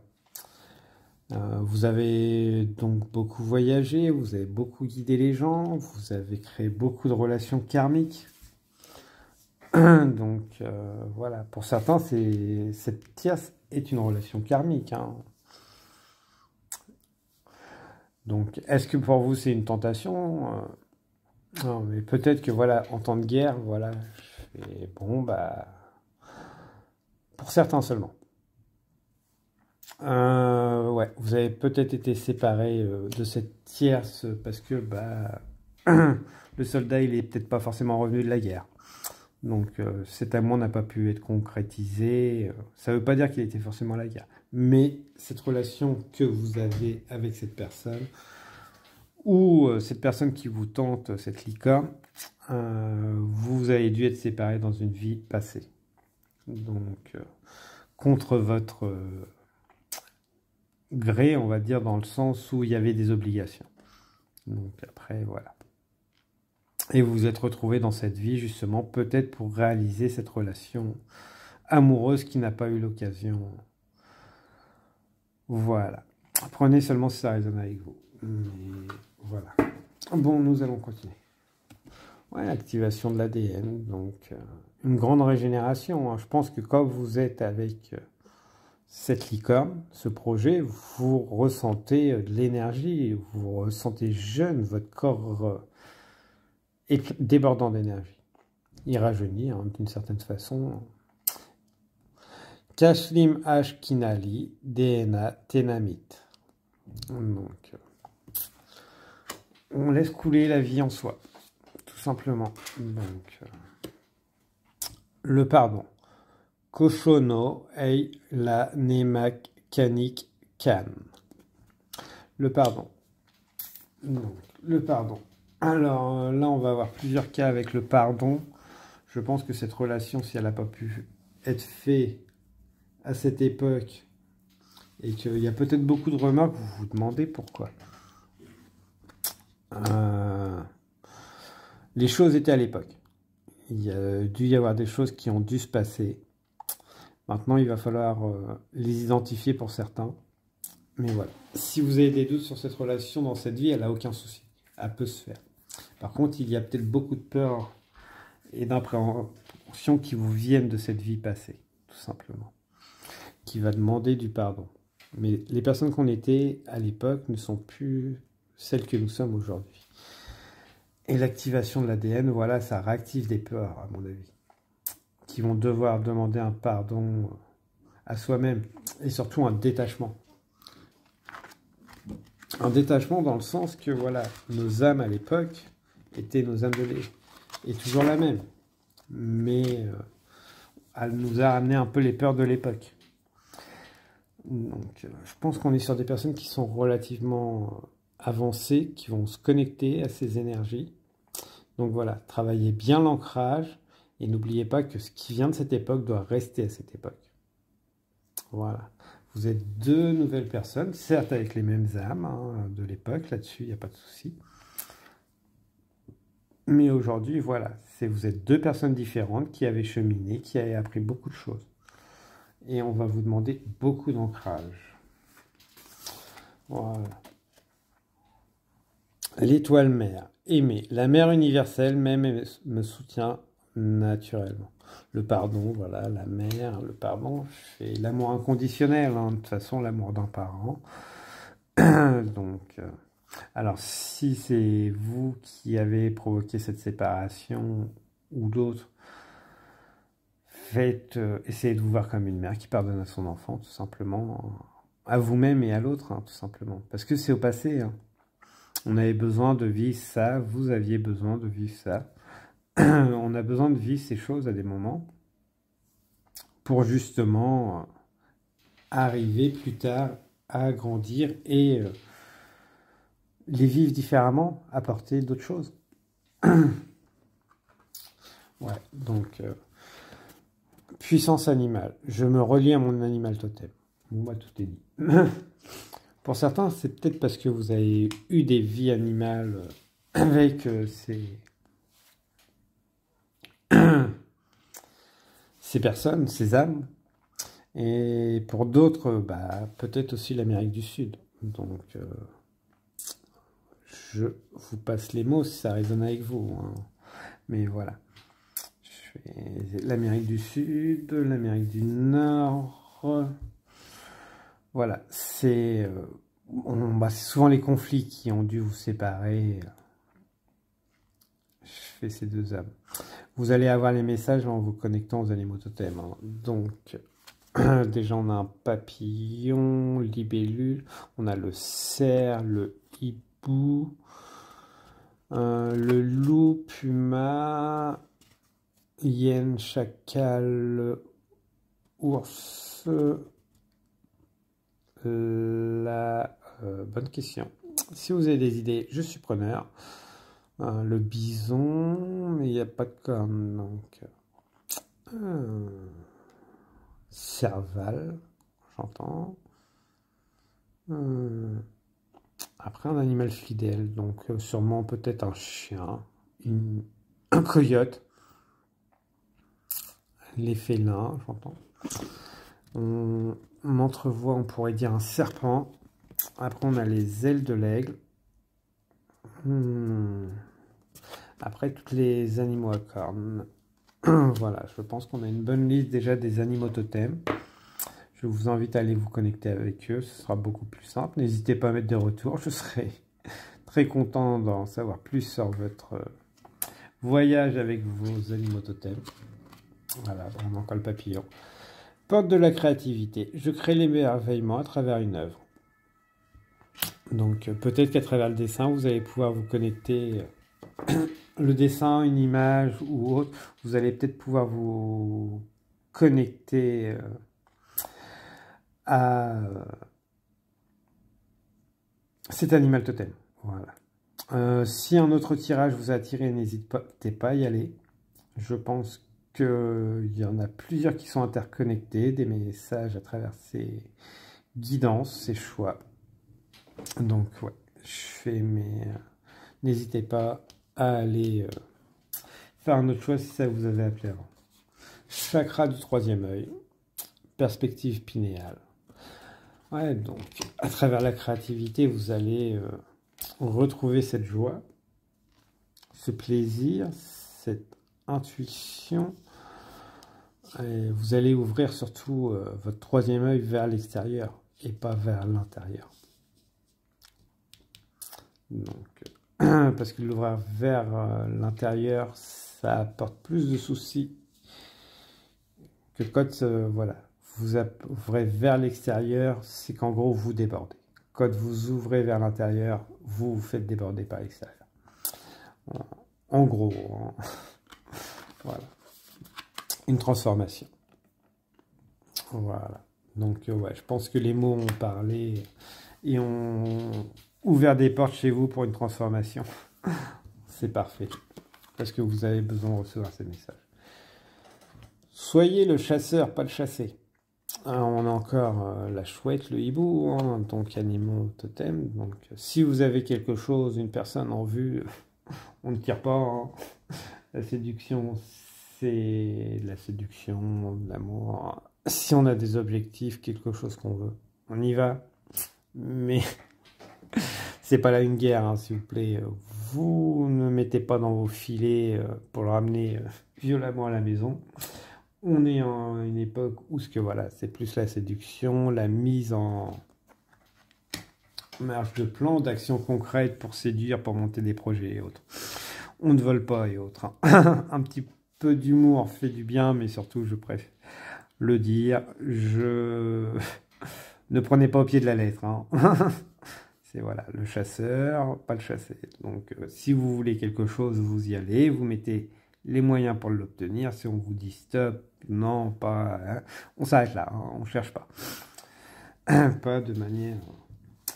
Vous avez donc beaucoup voyagé, vous avez beaucoup guidé les gens, vous avez créé beaucoup de relations karmiques. Donc voilà, pour certains, cette tierce est une relation karmique. Hein. Donc, est-ce que pour vous c'est une tentation? Non, mais peut-être que voilà, en temps de guerre, voilà, je fais pour certains seulement. Ouais, vous avez peut-être été séparé de cette tierce parce que le soldat il est peut-être pas forcément revenu de la guerre. Donc cet amour n'a pas pu être concrétisé. Ça ne veut pas dire qu'il était forcément à la guerre. Mais cette relation que vous avez avec cette personne, ou cette personne qui vous tente, cette licorne, vous avez dû être séparés dans une vie passée. Donc contre votre gré, on va dire, dans le sens où il y avait des obligations. Donc après, voilà. Et vous vous êtes retrouvé dans cette vie, justement, peut-être pour réaliser cette relation amoureuse qui n'a pas eu l'occasion. Voilà. Prenez seulement si ça résonne avec vous. Mais voilà. Bon, nous allons continuer. Ouais, activation de l'ADN, donc une grande régénération. Je pense que quand vous êtes avec cette licorne, ce projet, vous ressentez de l'énergie, vous ressentez jeune, votre corps est débordant d'énergie. Il rajeunit d'une certaine façon. Kashlim H. Kinali, DNA Ténamite. Donc, on laisse couler la vie en soi, tout simplement. Donc, le pardon. Koshono ei la nemak kanik kan. Le pardon. Donc, le pardon. Alors là, on va avoir plusieurs cas avec le pardon. Je pense que cette relation, si elle n'a pas pu être faite à cette époque, et qu'il y a peut-être beaucoup de remarques, vous vous demandez pourquoi. Les choses étaient à l'époque. Il y a dû y avoir des choses qui ont dû se passer. Maintenant, il va falloir les identifier pour certains. Mais voilà. Si vous avez des doutes sur cette relation dans cette vie, elle n'a aucun souci. Elle peut se faire. Par contre, il y a peut-être beaucoup de peur et d'impréhension qui vous viennent de cette vie passée, tout simplement. Qui va demander du pardon. Mais les personnes qu'on était à l'époque ne sont plus celles que nous sommes aujourd'hui. Et l'activation de l'ADN, voilà, ça réactive des peurs, à mon avis, qui vont devoir demander un pardon à soi-même et surtout un détachement. Un détachement dans le sens que, voilà, nos âmes à l'époque étaient nos âmes de lait, et toujours la même. Mais elle nous a ramené un peu les peurs de l'époque. Donc, je pense qu'on est sur des personnes qui sont relativement avancées, qui vont se connecter à ces énergies. Donc voilà, travaillez bien l'ancrage et n'oubliez pas que ce qui vient de cette époque doit rester à cette époque. Voilà. Vous êtes deux nouvelles personnes, certes avec les mêmes âmes de l'époque, là-dessus, il n'y a pas de souci. Mais aujourd'hui, voilà, vous êtes deux personnes différentes qui avaient cheminé, qui avaient appris beaucoup de choses. Et on va vous demander beaucoup d'ancrage. Voilà. L'étoile mère. Aimer. La mère universelle même me soutient naturellement. Le pardon, voilà, la mère, le pardon, c'est l'amour inconditionnel, de toute façon, l'amour d'un parent. Donc, alors, si c'est vous qui avez provoqué cette séparation ou d'autres, essayez de vous voir comme une mère qui pardonne à son enfant, tout simplement, à vous-même et à l'autre, tout simplement. Parce que c'est au passé, on avait besoin de vivre ça, vous aviez besoin de vivre ça. On a besoin de vivre ces choses à des moments pour justement arriver plus tard à grandir et les vivre différemment, apporter d'autres choses. Ouais, donc puissance animale. Je me relie à mon animal totem. Bon, moi, tout est dit. Pour certains, c'est peut-être parce que vous avez eu des vies animales avec ces personnes, ces âmes. Et pour d'autres, peut-être aussi l'Amérique du Sud. Donc, je vous passe les mots si ça résonne avec vous. Mais voilà. L'Amérique du Sud, l'Amérique du Nord. Voilà. C'est souvent les conflits qui ont dû vous séparer. Je fais ces deux âmes. Vous allez avoir les messages en vous connectant aux animaux totems. Donc, déjà, on a un papillon, libellule, on a le cerf, le hibou, le loup, puma, hyène, chacal, ours. Bonne question. Si vous avez des idées, je suis preneur. Le bison, mais il n'y a pas de cornes, donc... Serval, j'entends. Après, un animal fidèle, donc sûrement peut-être un chien, un coyote. Les félins, j'entends. On entrevoit, on pourrait dire un serpent. Après, on a les ailes de l'aigle. Après, tous les animaux à cornes. Voilà, je pense qu'on a une bonne liste déjà des animaux totems. Je vous invite à aller vous connecter avec eux, ce sera beaucoup plus simple. N'hésitez pas à mettre des retours, je serai très content d'en savoir plus sur votre voyage avec vos animaux totems. Voilà, vraiment col papillon. Porte de la créativité. Je crée l'émerveillement à travers une œuvre. Donc peut-être qu'à travers le dessin, vous allez pouvoir vous connecter. Le dessin, une image ou autre, vous allez peut-être pouvoir vous connecter à cet animal totem. Voilà. Si un autre tirage vous a attiré, n'hésitez pas à y aller. Je pense qu'il y en a plusieurs qui sont interconnectés, des messages à travers ces guidances, ces choix. Donc, ouais, je fais mes... N'hésitez pas à aller faire un autre choix si ça vous avait appelé avant. Chakra du troisième œil, perspective pinéale. Ouais, donc, à travers la créativité, vous allez retrouver cette joie, ce plaisir, cette intuition. Et vous allez ouvrir surtout votre troisième œil vers l'extérieur et pas vers l'intérieur. Donc, parce que l'ouvrir vers l'intérieur, ça apporte plus de soucis que quand voilà, vous ouvrez vers l'extérieur, c'est qu'en gros vous débordez. Quand vous ouvrez vers l'intérieur, vous vous faites déborder par l'extérieur. En gros, hein. Voilà. Une transformation. Voilà. Donc, ouais, je pense que les mots ont parlé et ont ouvert des portes chez vous pour une transformation. C'est parfait. Parce que vous avez besoin de recevoir ces messages. Soyez le chasseur, pas le chassé. Alors, on a encore la chouette, le hibou, hein, donc animaux totem. Donc, si vous avez quelque chose, une personne en vue, on ne tire pas. Hein. La séduction, c'est la séduction, l'amour. Si on a des objectifs, quelque chose qu'on veut, on y va. Mais c'est pas là une guerre, hein, s'il vous plaît. Vous ne mettez pas dans vos filets pour le ramener violemment à la maison. On est en une époque où voilà, c'est plus la séduction, la mise en marche de plan, d'actions concrètes pour séduire, pour monter des projets et autres. On ne vole pas et autres. Hein. Un petit peu d'humour fait du bien, mais surtout, je préfère le dire, ne prenez pas au pied de la lettre. Hein. C'est voilà, le chasseur, pas le chassé. Donc, si vous voulez quelque chose, vous y allez, vous mettez les moyens pour l'obtenir. Si on vous dit stop, non, pas, hein, on s'arrête là, hein, on ne cherche pas. Pas de manière...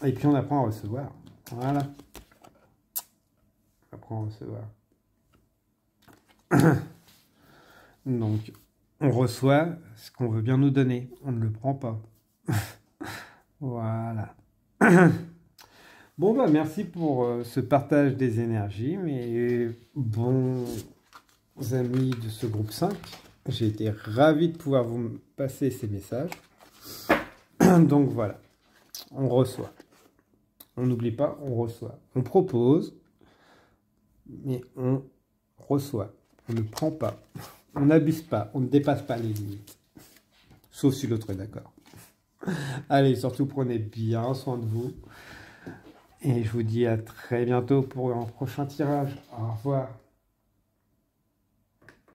Et puis on apprend à recevoir. Voilà. On apprend à recevoir. Donc, on reçoit ce qu'on veut bien nous donner. On ne le prend pas. Voilà. Bon, bah merci pour ce partage des énergies, mes bons amis de ce groupe 5. J'ai été ravi de pouvoir vous passer ces messages. Donc voilà, on reçoit. On n'oublie pas, on reçoit. On propose, mais on reçoit. On ne prend pas. On n'abuse pas. On ne dépasse pas les limites. Sauf si l'autre est d'accord. Allez, surtout prenez bien soin de vous. Et je vous dis à très bientôt pour un prochain tirage. Au revoir.